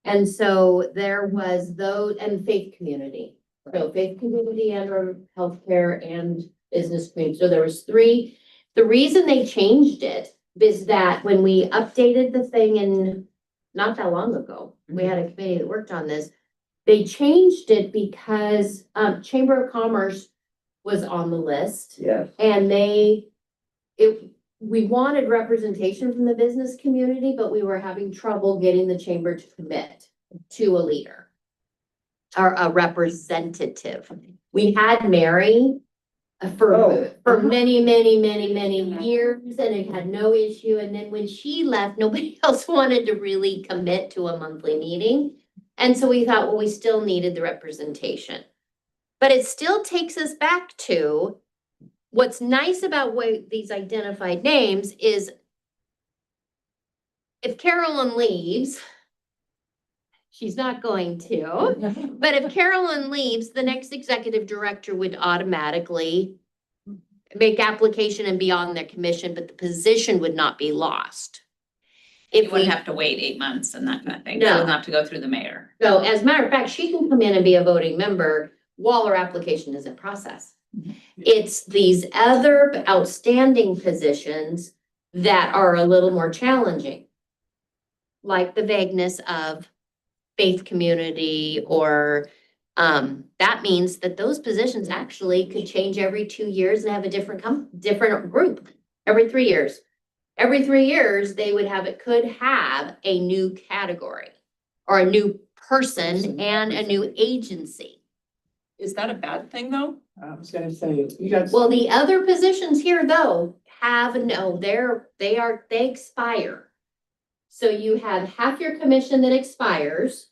And so there was those, and faith community. So faith community and or healthcare and business community. So there was 3. The reason they changed it is that when we updated the thing in not that long ago, we had a committee that worked on this. They changed it because Chamber of Commerce was on the list. yes, And we wanted representation from the business community, but we were having trouble getting the chamber to commit to a leader. or a representative. We had Mary for many, many, many, many years, and it had no issue. And then when she left, nobody else wanted to really commit to a monthly meeting. And so we thought, well, we still needed the representation. But it still takes us back to what's nice about these identified names is if Carolyn leaves, she's not going to, but if Carolyn leaves, the next executive director would automatically make application and be on the commission, but the position would not be lost. You If we wouldn't have to wait 8 months and that kind of thing. No. It doesn't have to go through the mayor. So as a matter of fact, she can come in and be a voting member while her application is in process. It's these other outstanding positions that are a little more challenging. Like the vagueness of faith community or that means that those positions actually could change every 2 years and have a different group every 3 years. Every 3 years, they could have a new category or a new person and a new agency. Is that a bad thing though? I was gonna say, you got. Well, the other positions here though they expire. So you have half your commission that expires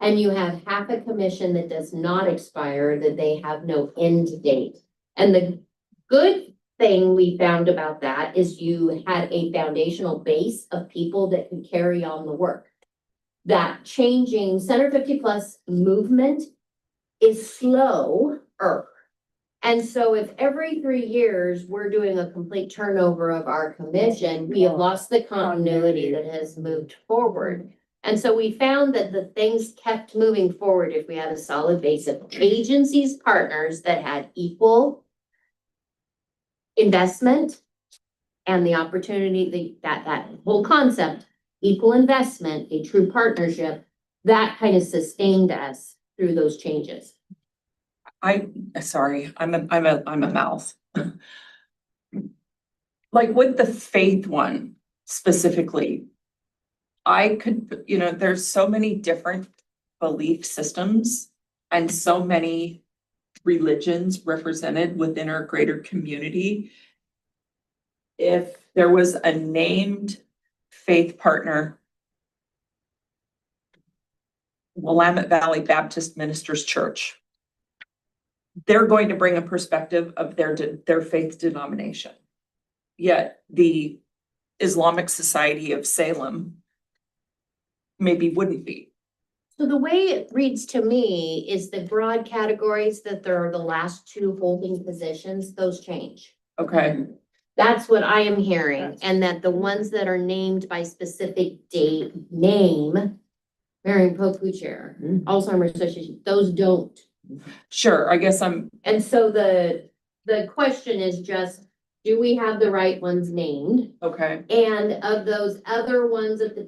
and you have half a commission that does not expire, that they have no end date. And the good thing we found about that is you had a foundational base of people that could carry on the work. That changing Center 50 Plus movement is slower. And so if every 3 years we're doing a complete turnover of our commission, we have lost the continuity that has moved forward. And so we found that the things kept moving forward if we had a solid base of agencies, partners that had equal investment and the opportunity, that whole concept, equal investment, a true partnership, that kind of sustained us through those changes. Sorry, I'm a mouth. Like with the faith one specifically, there's so many different belief systems and so many religions represented within our greater community. If there was a named faith partner, Willamette Valley Baptist Ministers Church, they're going to bring a perspective of their faith denomination. Yet the Islamic Society of Salem maybe wouldn't be. So the way it reads to me is the broad categories that there are the last two holding positions, those change. Okay. That's what I am hearing, and that the ones that are named by specific name, Marion Pope Chair, Alzheimer's Association, those don't. Sure, I guess And so the question is just, do we have the right ones named? okay. And of those other ones of the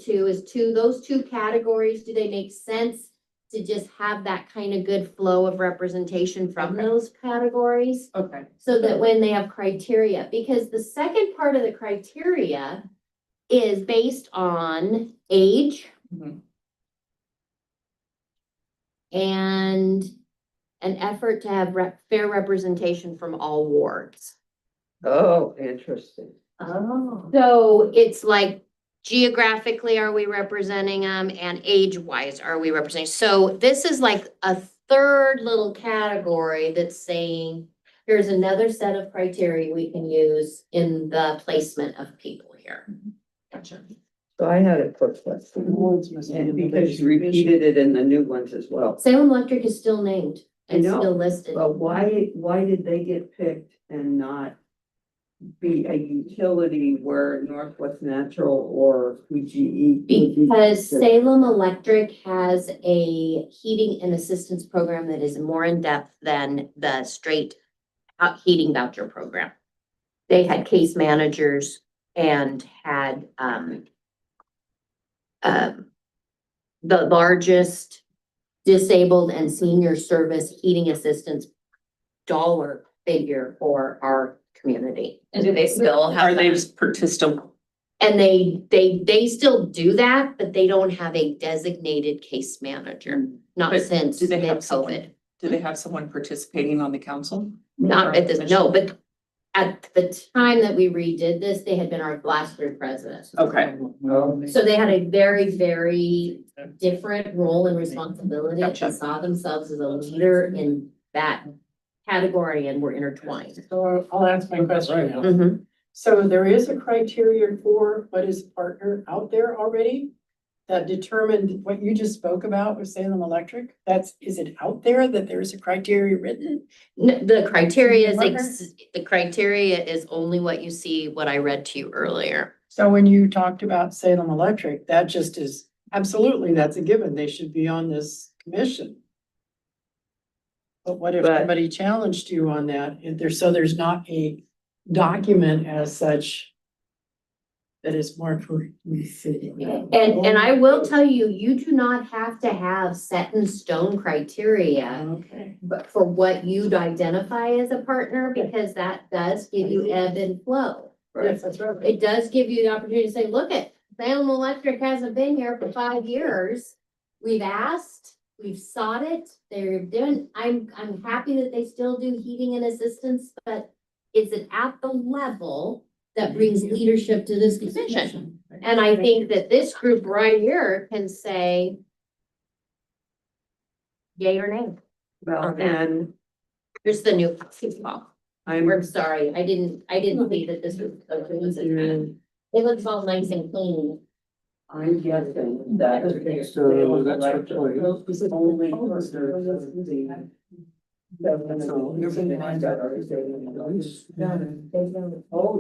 those two categories, do they make sense to just have that kind of good flow of representation from those categories? Okay. So that when they have criteria, because the second part of the criteria is based on age and an effort to have fair representation from all wards. Oh, interesting. Oh. So it's like geographically, are we representing them, and age-wise, are we representing? So this is like a third little category that's saying, here's another set of criteria we can use in the placement of people here. Gotcha. So I had a quick question. And because you repeated it in the new ones as well. Salem Electric is still named and I know. still listed. But why did they get picked and not be a utility where Northwest Natural or PGE? Because Salem Electric has a heating and assistance program that is more in depth than the straight heating voucher program. They had case managers and had the largest disabled and senior service heating assistance dollar figure for our community. And do they still have? Are they And they still do that, but they don't have a designated case manager, not But since do they have mid-COVID. someone, do they have someone participating on the council? Not at this, Commission? no, but at the time that we redid this, they had been our last three presidents. Okay. So they had a very, very different role and responsibility Gotcha. and saw themselves as a leader in that category and were intertwined. So I'll ask my question now. Mhm. So there is a criteria for what is partner out there already that determined what you just spoke about with Salem Electric? Is it out there that there's a criteria written? The criteria Partner? the criteria is only what you see, what I read to you earlier. So when you talked about Salem Electric, that just is, absolutely, that's a given. They should be on this commission. But what if But- somebody challenged you on that? If there's not a document as such that is marked for. And I will tell you, you do not have to have set in stone criteria Okay. but for what you'd identify as a partner, because that does give you ebb and flow. Yes, that's right. It does give you the opportunity to say, look at, Salem Electric hasn't been here for 5 years. We've asked, we've sought it, they're doing, I'm happy that they still do heating and assistance, but is it at the level that brings leadership to this commission? And I think that this group right here can say yay or nay. Well, on that. and Here's the new basketball. I'm, I'm sorry, I didn't see that this was. It looks all nice and clean. I'm guessing that. So that's what- Only.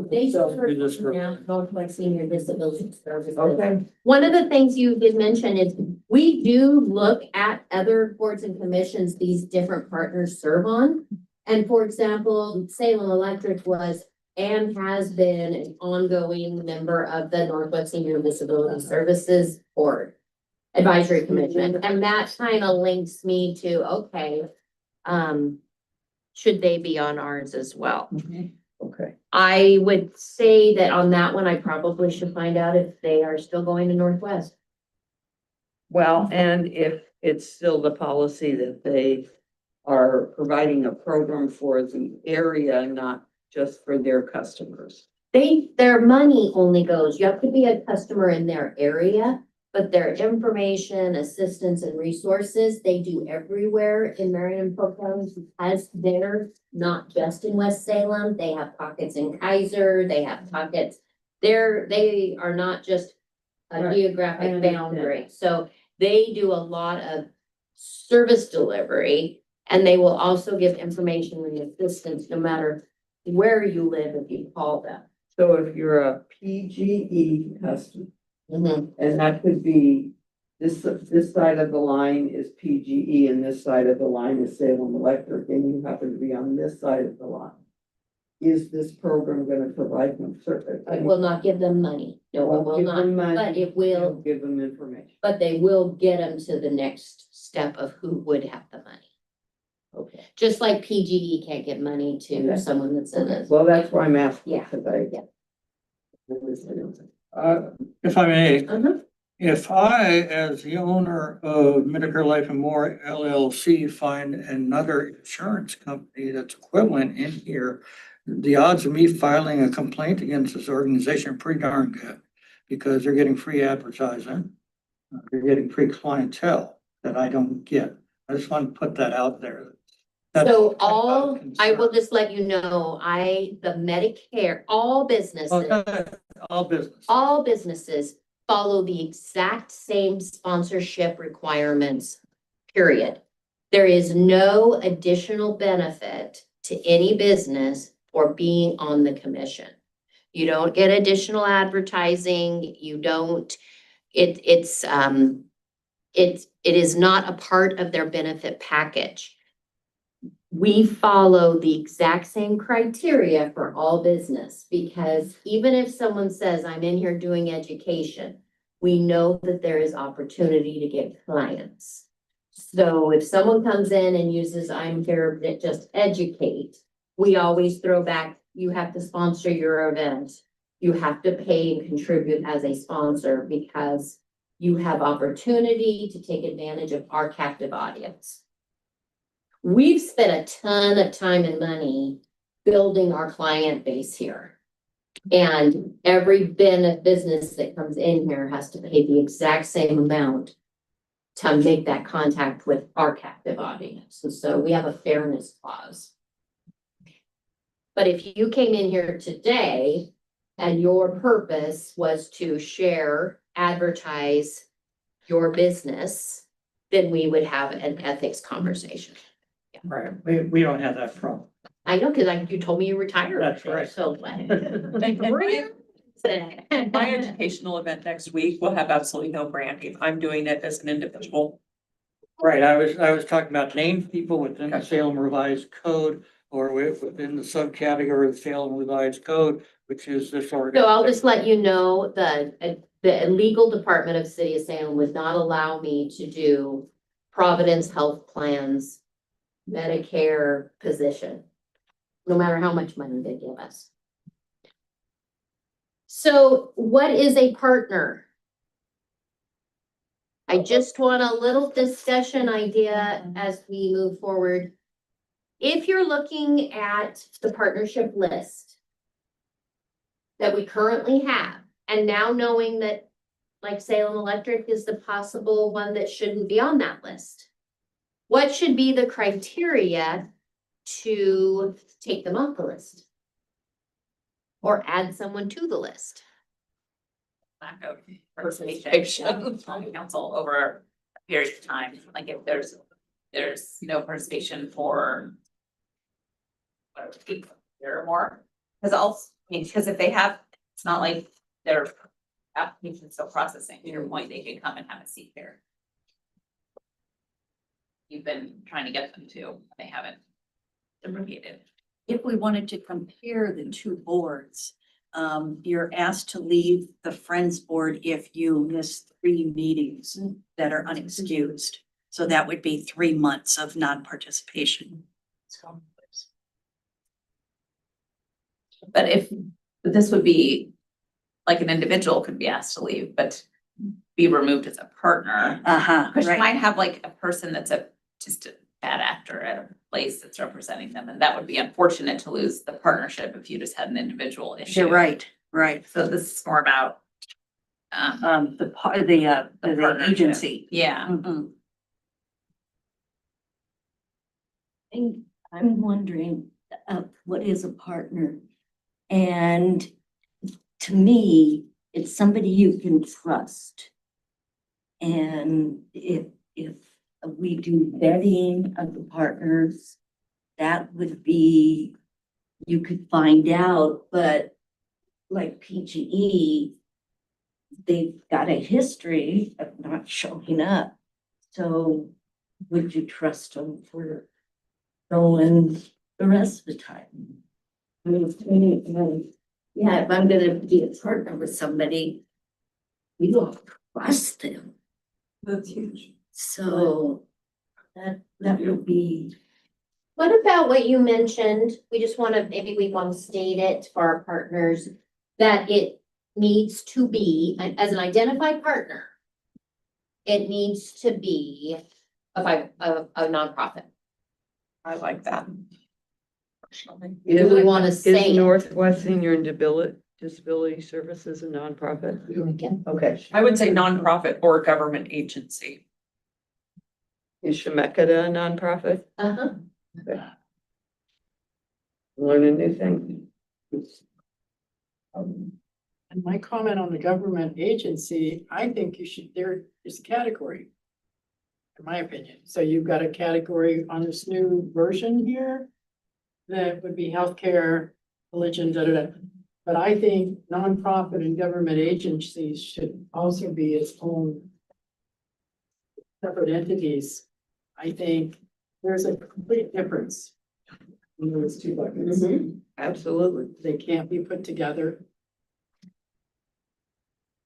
They so- serve now, Northwest Senior Disability Services. Okay. One of the things you did mention is we do look at other boards and commissions these different partners serve on. And for example, Salem Electric was and has been an ongoing member of the Northwest Senior Disability Services Board Advisory Commission. And that kind of links me to, okay, should they be on ours as well? Okay. I would say that on that one, I probably should find out if they are still going to Northwest. Well, and if it's still the policy that they are providing a program for the area, not just for their customers. Their money only goes, you have to be a customer in their area, but their information, assistance and resources, they do everywhere in Marion and Polk counties because they're not just in West Salem. They have pockets in Kaiser, they have pockets. They are not just a Right. I geographic understand. boundary. So they do a lot of service delivery and they will also give information and assistance no matter where you live if you call them. So if you're a PGE customer, Mhm. and that could be, this side of the line is PGE and this side of the line is Salem Electric, and you happen to be on this side of the line. Is this program gonna provide them service? It will not give them money. No, it will Give not, them money, but it it'll will, give them information. but they will get them to the next step of who would have the money. Okay. Just like PGE can't give money to Okay. someone that's in it. Well, that's why I'm asking, Yeah. because I. Yeah. If I may, Uh-huh. if I, as the owner of Medicare Life and More LLC, find another insurance company that's equivalent in here, the odds of me filing a complaint against this organization are pretty darn good, because they're getting free advertising. They're getting free clientele that I don't get. I just want to put that out there. That's So kind of all, I will concern. just let you know, the Medicare, all businesses. Okay, all business. All businesses follow the exact same sponsorship requirements, period. There is no additional benefit to any business for being on the commission. You don't get additional advertising, you don't, it is not a part of their benefit package. We follow the exact same criteria for all business, because even if someone says, I'm in here doing education, we know that there is opportunity to get clients. So if someone comes in and uses, I'm here to just educate, we always throw back, you have to sponsor your event. you have to pay and contribute as a sponsor because you have opportunity to take advantage of our captive audience. We've spent a ton of time and money building our client base here. And every business that comes in here has to pay the exact same amount to make that contact with our captive audience. And so we have a fairness clause. But if you came in here today and your purpose was to share, advertise your business, then we would have an ethics conversation. Right, we don't have that problem. I know, because you told me you retired. That's right. So. My educational event next week will have absolutely no branding. I'm doing it as an individual. Right, I was talking about named people within the Salem Revised Code or within the subcategory of the Salem Revised Code, which is this So organization. I'll just let you know, the legal department of City of Salem would not allow me to do Providence Health Plans, Medicare position, no matter how much money they give us. So what is a partner? I just want a little discussion idea as we move forward. If you're looking at the partnership list that we currently have, and now knowing that like Salem Electric is the possible one that shouldn't be on that list, what should be the criteria to take them off the list? Or add someone to the list? Lack of participation from council over a period of time, like if there's no participation for whatever, a year or more. Cause also, I mean, because if they have, it's not like their application's still processing, to your point, they can come and have a seat there. You've been trying to get them to, they haven't reciprocated. If we wanted to compare the two boards, you're asked to leave the Friends Board if you miss 3 meetings that are unexcused. So that would be 3 months of non-participation. But this would be, like an individual could be asked to leave, but be removed as a partner. Because you might have like a person that's just a bad actor at a place that's representing them, and that would be unfortunate to lose the partnership if you just had an individual issue. You're right. So this is more about The partnership. agency. Yeah. And I'm wondering, what is a partner? And to me, it's somebody you can trust. And if we do vetting of the partners, that would be, you could find out, but like PGE, they've got a history of not showing up. So would you trust them for going the rest of the time? I mean, yeah, if I'm gonna be a partner with somebody, we don't trust them. That's huge. So that would be, What about what you mentioned? We just want to, maybe we want to state it for our partners, that it needs to be, as an identified partner, it needs to be a nonprofit. I like that. Personally. Do we want to say Is it? Northwest Senior and Disability Services a nonprofit? Okay. I would say nonprofit or government agency. Is Shemeketa a nonprofit? Uh-huh. Learn a new thing. And my comment on the government agency, I think there is a category. In my opinion, so you've got a category on this new version here. That would be healthcare, religion, da, da, da. But I think nonprofit and government agencies should also be its own separate entities. I think there's a complete difference in those two buckets. Absolutely. They can't be put together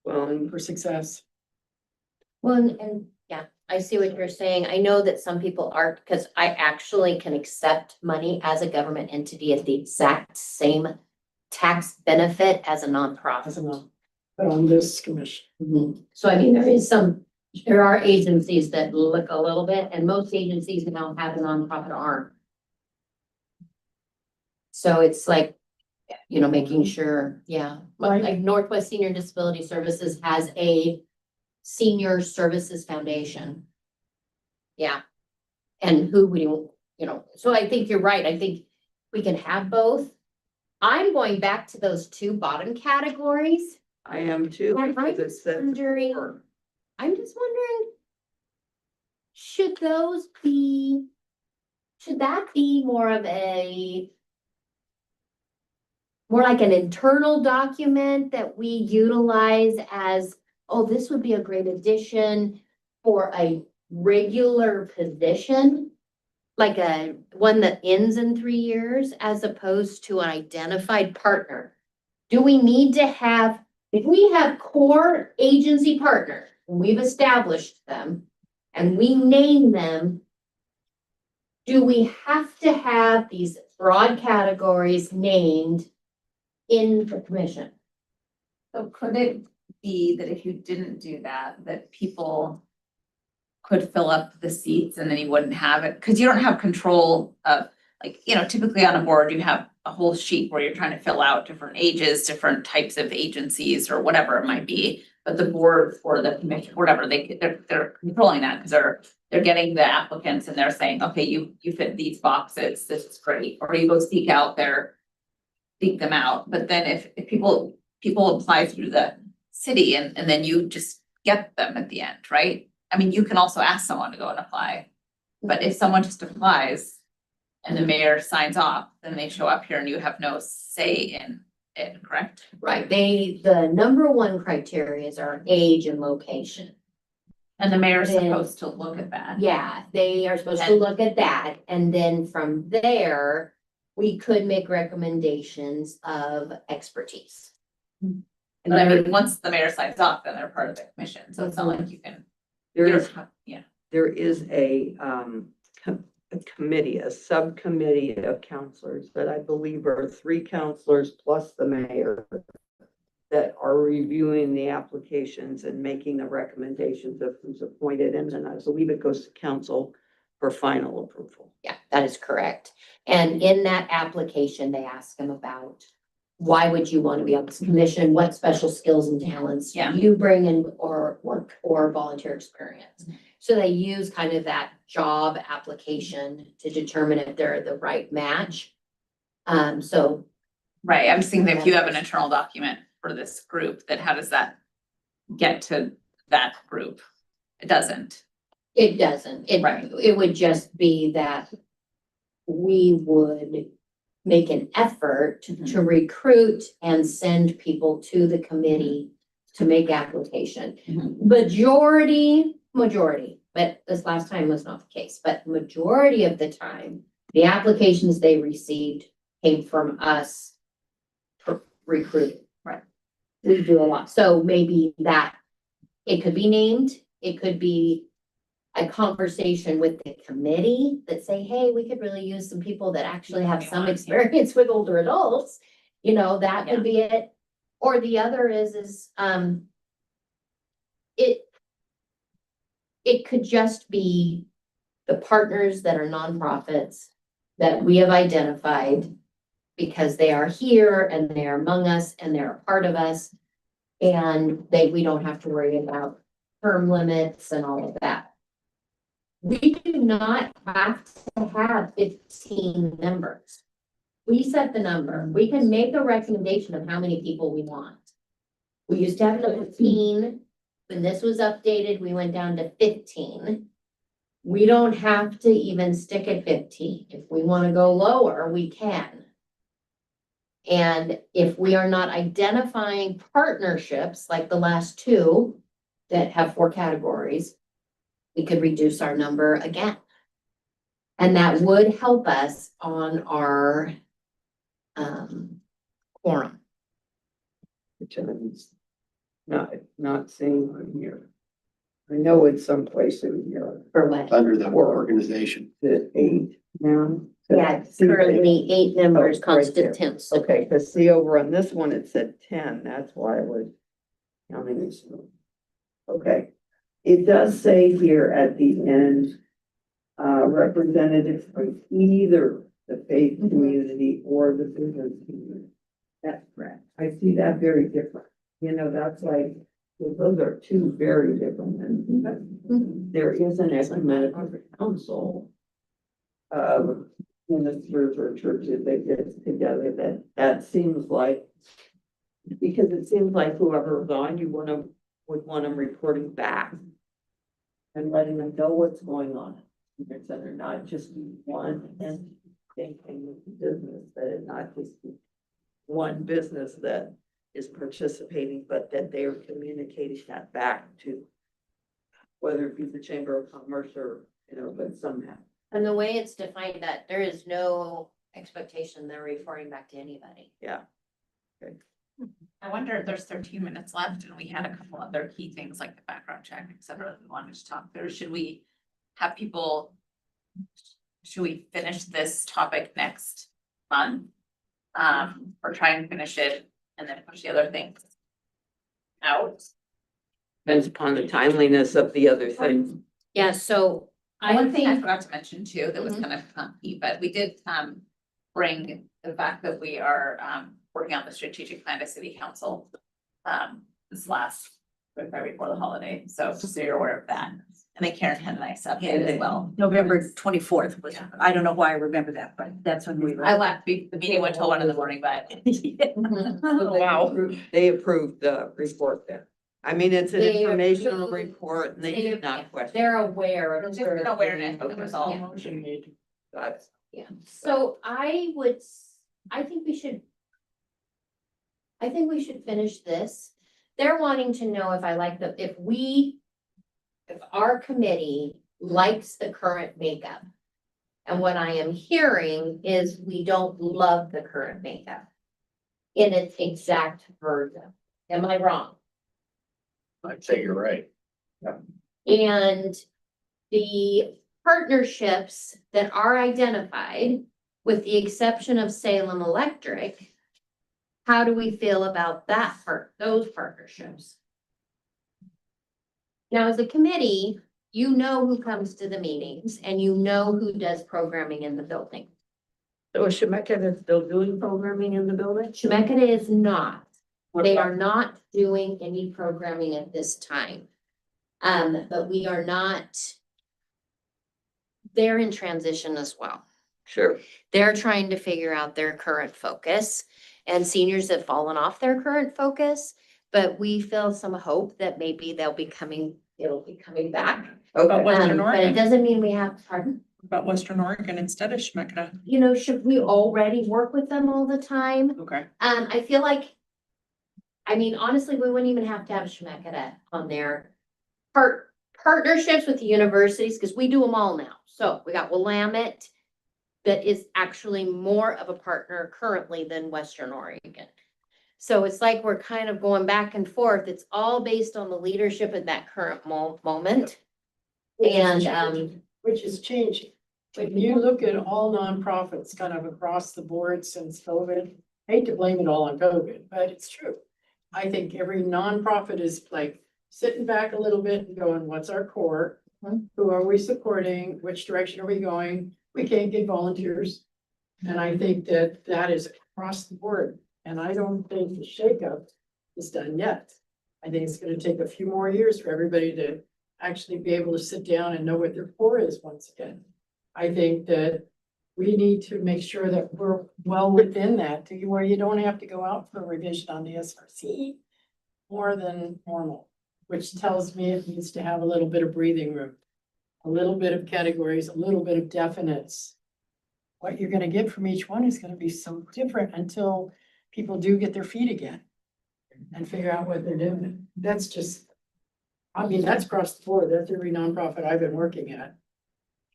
Well, for success. Well, and yeah, I see what you're saying. I know that some people aren't, because I actually can accept money as a government entity at the exact same tax benefit as a nonprofit. But on this commission. So I mean, there are agencies that look a little bit, and most agencies now have a nonprofit arm. So it's like, you know, making sure, yeah, like Northwest Senior Disability Services has a senior services foundation. Yeah. And who would you know, so I think you're right. I think we can have both. I'm going back to those two bottom categories. I am too. I'm because it says wondering, support. I'm just wondering, should that be more like an internal document that we utilize as, oh, this would be a great addition for a regular position? Like a one that ends in 3 years as opposed to an identified partner? Do we need to have, if we have core agency partners, and we've established them and we name them, do we have to have these broad categories named in the commission? So could it be that if you didn't do that, that people could fill up the seats and then you wouldn't have it? Cause you don't have control of, like, you know, typically on a board, you have a whole sheet where you're trying to fill out different ages, different types of agencies or whatever it might be. But the board or the commission, whatever, they're controlling that because they're getting the applicants and they're saying, okay, you fit these boxes, this is great. Or you go seek them out. But then if people apply through the city and then you just get them at the end, right? I mean, you can also ask someone to go and apply, but if someone just applies and the mayor signs off, then they show up here and you have no say in it, correct? Right, the number one criteria is our age and location. And the mayor's Then- supposed to look at that. Yeah, they are supposed to And- look at that, and then from there, we could make recommendations of expertise. But I mean, once the mayor signs off, then they're part of the commission, so it's not like you can. There you is, don't have- Yeah. there is a committee, a subcommittee of counselors that I believe are 3 counselors plus the mayor that are reviewing the applications and making the recommendations of who's appointed. And then I believe it goes to council for final approval. Yeah, that is correct. And in that application, they ask them about, why would you want to be on this commission? What special skills and talents do Yeah. you bring in, or work or volunteer experience? So they use kind of that job application to determine if they're the right match. So Right, I'm just thinking if you have an internal document for this group, then how does that get to that group? It doesn't. it doesn't, Right. it would just be that we would make an effort Mhm. to recruit and send people to the committee to make application. Mhm. Majority, but this last time was not the case, but majority of the time, the applications they received came from us for recruiting. Right. We do a lot, so maybe that, it could be named, it could be a conversation with the committee that say, hey, we could really use some people that actually have some experience with older adults. You know, that could be it. Or the other is it could just be the partners that are nonprofits that we have identified because they are here and they are among us and they're a part of us. And we don't have to worry about term limits and all of that. We do not have to have 15 members. We set the number. We can make a recommendation of how many people we want. We used to have 15. When this was updated, we went down to 15. We don't have to even stick at 15. If we want to go lower, we can. And if we are not identifying partnerships like the last 2 that have 4 categories, we could reduce our number again. And that would help us on our quorum. Which I'm not seeing on here. I know it's someplace in here. For what? Under the organization. The 8 now. Yeah, See, currently 8 members Oh, right there. constitutes. Okay, because see over on this one, it said 10, that's why I was counting this. Okay, it does say here at the end, representatives from either the faith community or the business community. That's correct. I see that very different. You know, that's like, well, those are two very different things. There is an ecumenical council ministers or churches they get together that seems like, because it seems like whoever's on, would want them reporting back and letting them know what's going on. So they're not just one and thinking business, that it not just be one business that is participating, but that they are communicating that back to whether it be the Chamber of Commerce or, you know, but somehow. And the way it's defined that there is no expectation they're reporting back to anybody. Yeah. I wonder if there's 13 minutes left and we had a couple other key things like the background check, et cetera, that we wanted to talk through. Should we have people? Should we finish this topic next month? Or try and finish it and then push the other things out? Depends upon the timeliness of the other things. Yeah, so One I thing I think, forgot to mention too, that was kind of key, but we did bring the fact that we are working on the strategic plan to city council. This last, right before the holiday, so just so you're aware of that. And then Karen had a nice update as well. November 24th was, I don't know why I remember that, but that's when we were. I left, the meeting went till 1 in the morning, but Wow. They approved the report then. I mean, it's an They informational approved- report and they did not question. they're aware of. just an awareness, that was all. Got it. Yeah, so I think we should. I think we should finish this. They're wanting to know if if our committee likes the current makeup. And what I am hearing is we don't love the current makeup in its exact version. Am I wrong? I'd say you're right. And the partnerships that are identified, with the exception of Salem Electric, how do we feel about those partnerships? Now, as a committee, you know who comes to the meetings and you know who does programming in the building. So is Shemeketa still doing programming in the building? Chemeketa is not. They are not doing any programming at this time. But we are not. They're in transition as well. Sure. They're trying to figure out their current focus, and seniors have fallen off their current focus. But we feel some hope that maybe it'll be coming back. Okay. Western But it Oregon, doesn't mean we have, pardon? about Western Oregon instead of Shemeketa. You know, should we already work with them all the time? Okay. I feel like, I mean, honestly, we wouldn't even have to have Shemeketa on there. Partnerships with the universities, because we do them all now. So we got Willamette that is actually more of a partner currently than Western Oregon. So it's like we're kind of going back and forth. It's all based on the leadership at that current moment. And, Which is changing. When you look at all nonprofits kind of across the board since COVID, I hate to blame it all on COVID, but it's true. I think every nonprofit is like sitting back a little bit and going, what's our core? Who are we supporting? Which direction are we going? We can't get volunteers. And I think that is across the board. And I don't think the shakeup is done yet. I think it's gonna take a few more years for everybody to actually be able to sit down and know what their core is once again. I think that we need to make sure that we're well within that to where you don't have to go out for a revision on the SRC more than normal, which tells me it needs to have a little bit of breathing room, a little bit of categories, a little bit of definites. What you're gonna get from each one is gonna be so different until people do get their feet again and figure out what they're doing. That's just, I mean, that's across the board. That's every nonprofit I've been working at.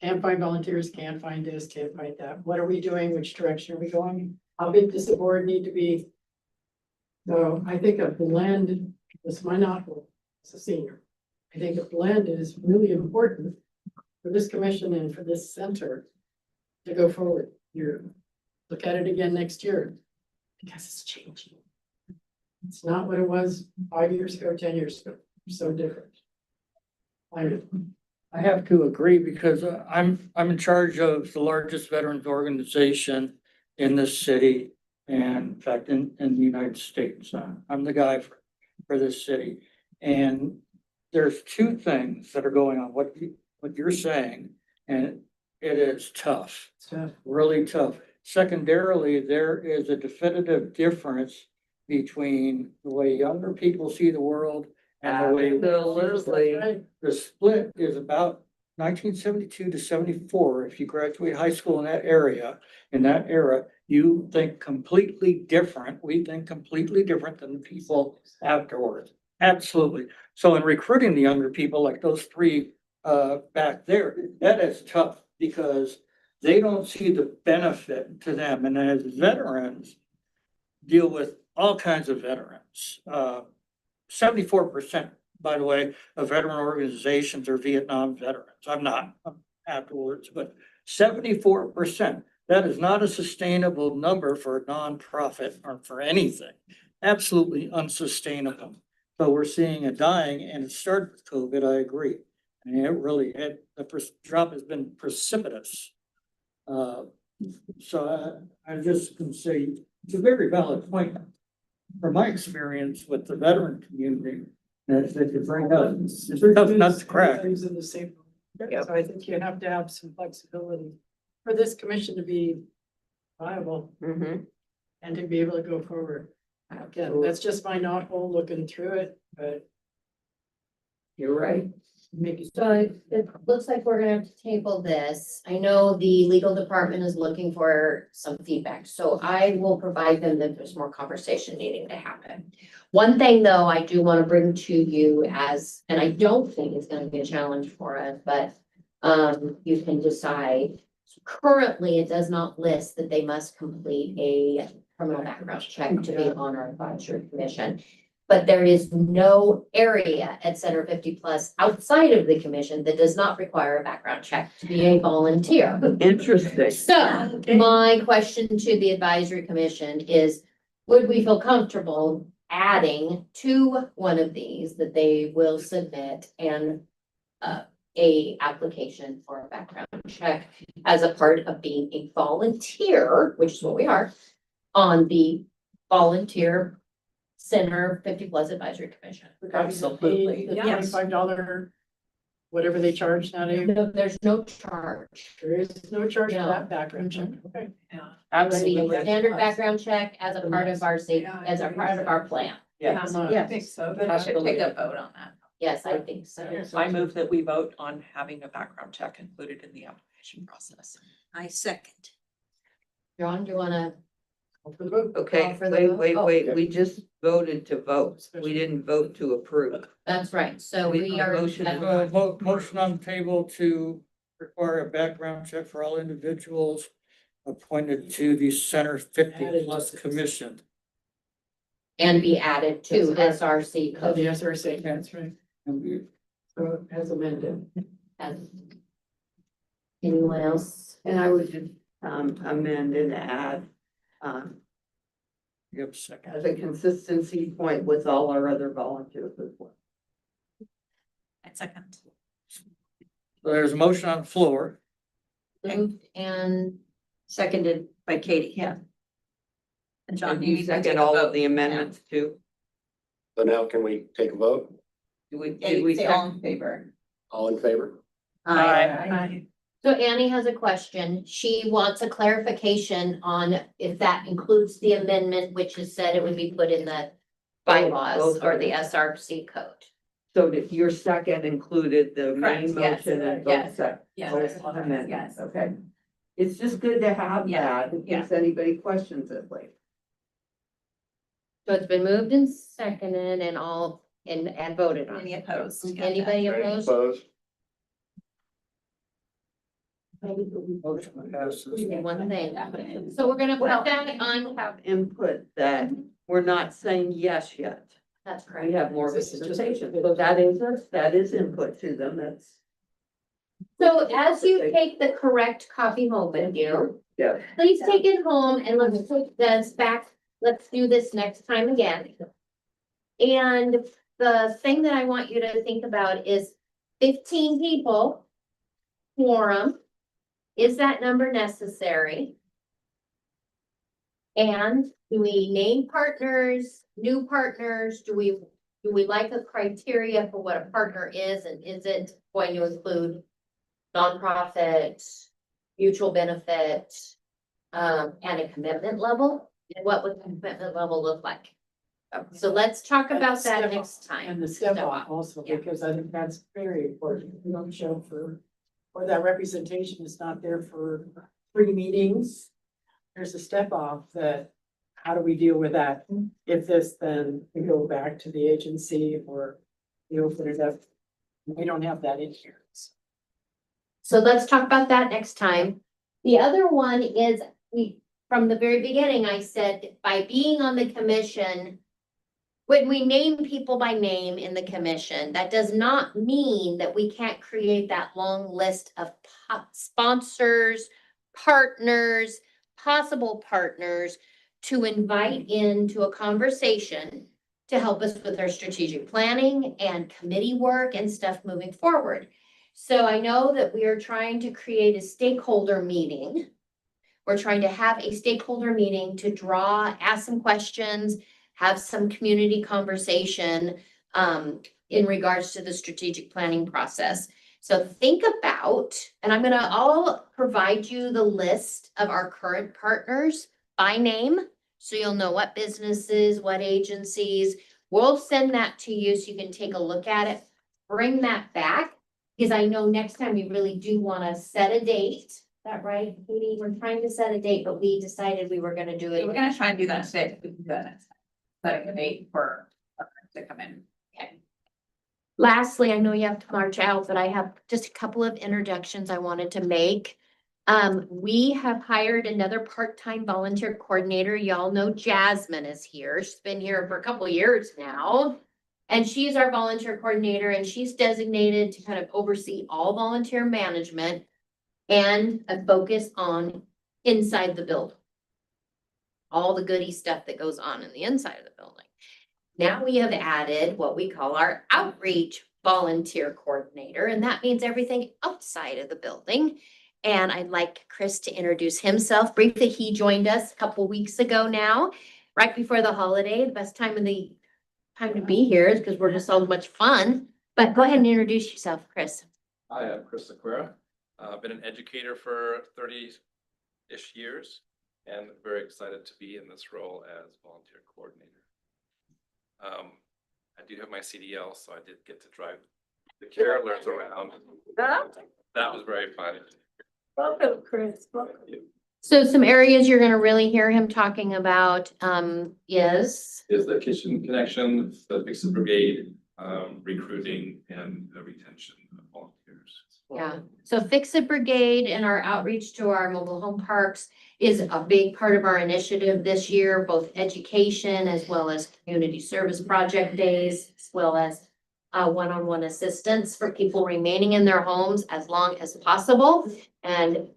Can't find volunteers, can't find this, can't find that. What are we doing? Which direction are we going? How big does the board need to be? So I think a blend, this is my novel as a senior. I think a blend is really important for this commission and for this center to go forward. you look at it again next year, because it's changing. It's not what it was 5 years ago, 10 years ago, it's so different. I have to agree because I'm in charge of the largest veterans organization in this city and in fact, in the United States. I'm the guy for this city. And there's two things that are going on, what you're saying, and it is tough, really tough. Secondarily, there is a definitive difference between the way younger people see the world and the way. Absolutely. The split is about 1972 to 74. If you graduate high school in that area, in that era, you think completely different. We think completely different than the people afterwards. Absolutely. So in recruiting the younger people, like those three back there, that is tough because they don't see the benefit to them. And as veterans deal with all kinds of veterans, 74%, by the way, of veteran organizations are Vietnam veterans. I'm not afterwards, but 74%. That is not a sustainable number for a nonprofit or for anything. Absolutely unsustainable. So we're seeing a dying, and it started with COVID, I agree. And it really had, the drop has been precipitous. So I just can say it's a very valid point from my experience with the veteran community that you bring up. It's tough not to crack. Everything's in the same. So I think you have to have some flexibility for this commission to be viable Mhm. and to be able to go forward. Again, that's just my knothole looking through it, but You're right. make it. So it looks like we're gonna have to table this. I know the legal department is looking for some feedback, so I will provide them that there's more conversation needing to happen. One thing, though, I do want to bring to you as, and I don't think it's gonna be a challenge for us, but you can decide. Currently, it does not list that they must complete a criminal background check to be on our advisory commission. But there is no area at Center 50+ outside of the commission that does not require a background check to be a volunteer. Interesting. So my question to the advisory commission is, would we feel comfortable adding to one of these that they will submit and a application for a background check as a part of being a volunteer, which is what we are, on the volunteer Center 50+ Advisory Commission. Absolutely. The Yes. $25, whatever they charge nowadays, No, there's no charge. there is no charge for No. that background check, okay? Absolutely. Standard background check as a part of our as a part of our plan. Yeah. I think so, but I should take a vote on that. Yes, I think so. I move that we vote on having a background check included in the application process. I second. John, do you wanna? For the vote. Okay, Call for the wait, vote? wait, Oh. wait. We just voted to vote. We didn't vote to approve. That's right. So We we have a are. motion and Motion on the table to require a background check for all individuals appointed to the Center 50+ Commission. And be added to SRC Oh, code. the SRC, that's right. So as amended. Anyone else? And I would just amend and add You have a second. as a consistency point with all our other volunteers as well. I second. So there's a motion on the floor. Moved and Seconded by Katie. Yeah. And John, And you you need to take second a all vote. of the amendments too? So now can we take a vote? Yeah, Did you we say all second? in favor. All in favor? Aye. so Annie has a question. She wants a clarification on if that includes the amendment, which is said it would be put in the bylaws or the SRC code. So that your second included the main Correct, yes, motion and yes, both second. yes, Amendments, yes. okay. It's just good to have Yeah, that in case anybody questions it later. So it's been moved and seconded and all, and voted on. Any opposed? Anybody opposed? Opposed? Motion passes. One thing. So we're gonna put that on, Have input that we're not saying yes yet. that's We correct. have more This is just- representation. So that is input to them. That's So as you take the correct copy home with you, Yeah. please take it home and let's take this back. Let's do this next time again. And the thing that I want you to think about is 15 people, quorum. Is that number necessary? And do we name partners, new partners? Do we like a criteria for what a partner is? And is it going to include nonprofit, mutual benefit, and a commitment level? And what would the commitment level look like? So let's talk about that next time. And the step off also, Yeah. because I think that's very important. We don't show for, or that representation is not there for free meetings. There's a step off that, how do we deal with that? If this, then we go back to the agency or you open it up. We don't have that in here. So let's talk about that next time. The other one is, from the very beginning, I said, by being on the commission, when we name people by name in the commission, that does not mean that we can't create that long list of sponsors, partners, possible partners to invite into a conversation to help us with our strategic planning and committee work and stuff moving forward. So I know that we are trying to create a stakeholder meeting. We're trying to have a stakeholder meeting to ask some questions, have some community conversation in regards to the strategic planning process. So think about, and I'll provide you the list of our current partners by name, so you'll know what businesses, what agencies. We'll send that to you so you can take a look at it, bring that back, because I know next time we really do want to set a date. Is that right, Katie? We're trying to set a date, but we decided we were going to do it. We're gonna try and do that today. We can do that next time. Setting a date for to come in. Lastly, I know you have to march out, but I have just a couple of introductions I wanted to make. We have hired another part-time volunteer coordinator. Y'all know Jasmine is here. She's been here for a couple of years now. And she's our volunteer coordinator, and she's designated to kind of oversee all volunteer management and a focus on inside the building. All the goody stuff that goes on in the inside of the building. Now we have added what we call our outreach volunteer coordinator, and that means everything outside of the building. And I'd like Chris to introduce himself briefly. He joined us a couple weeks ago now, right before the holiday. The best time to be here is because we're just so much fun. But go ahead and introduce yourself, Chris. Hi, I'm Chris Aquera. I've been an educator for 30-ish years and very excited to be in this role as volunteer coordinator. I do have my CDL, so I did get to drive the carolers around. That was very fun. Welcome, Chris. Welcome. So some areas you're gonna really hear him talking about is The kitchen connection, the Fix It Brigade, recruiting and the retention of volunteers. yeah. So Fix It Brigade and our outreach to our mobile home parks is a big part of our initiative this year, both education as well as community service project days, as well as one-on-one assistance for people remaining in their homes as long as possible and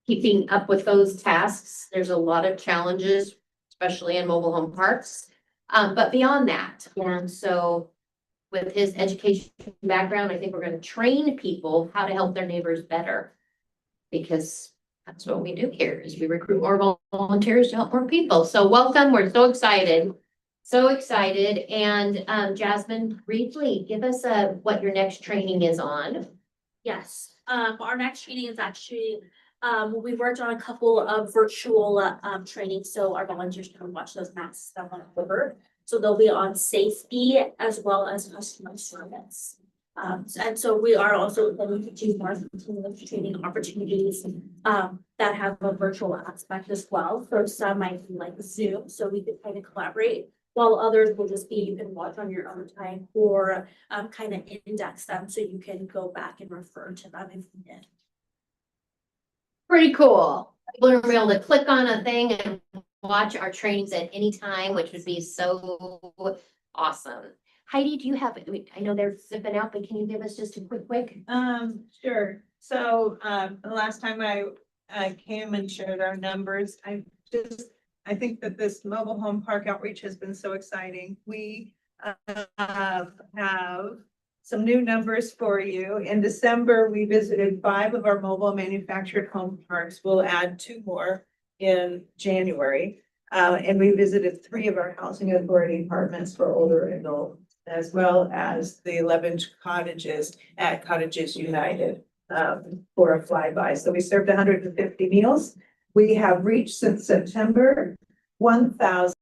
keeping up with those tasks. There's a lot of challenges, especially in mobile home parks, but beyond that. And so with his education background, I think we're going to train people how to help their neighbors better, because that's what we do here is we recruit more volunteers to help more people. So welcome. We're so excited. So excited. And Jasmine, briefly give us what your next training is on. Yes, our next training is actually, we worked on a couple of virtual trainings, so our volunteers can watch those masks that went over. So they'll be on safety as well as customer service. And so we are also going to do more continuous training opportunities that have a virtual aspect as well. So some might be like Zoom, so we could kind of collaborate, while others will just be you can watch on your own time or kind of index them so you can go back and refer to them if needed. Pretty cool. People are able to click on a thing and watch our trainings at any time, which would be so awesome. Heidi, do you have, I know they're zipping out, but can you give us just a quick? Sure. So, the last time I came and shared our numbers, I think that this mobile home park outreach has been so exciting. We have some new numbers for you. In December, we visited 5 of our mobile manufactured home parks. We'll add 2 more in January. And we visited 3 of our housing authority apartments for older adults, as well as the 11 cottages at Cottages United for a flyby. So we served 150 meals. We have reached since September 1,000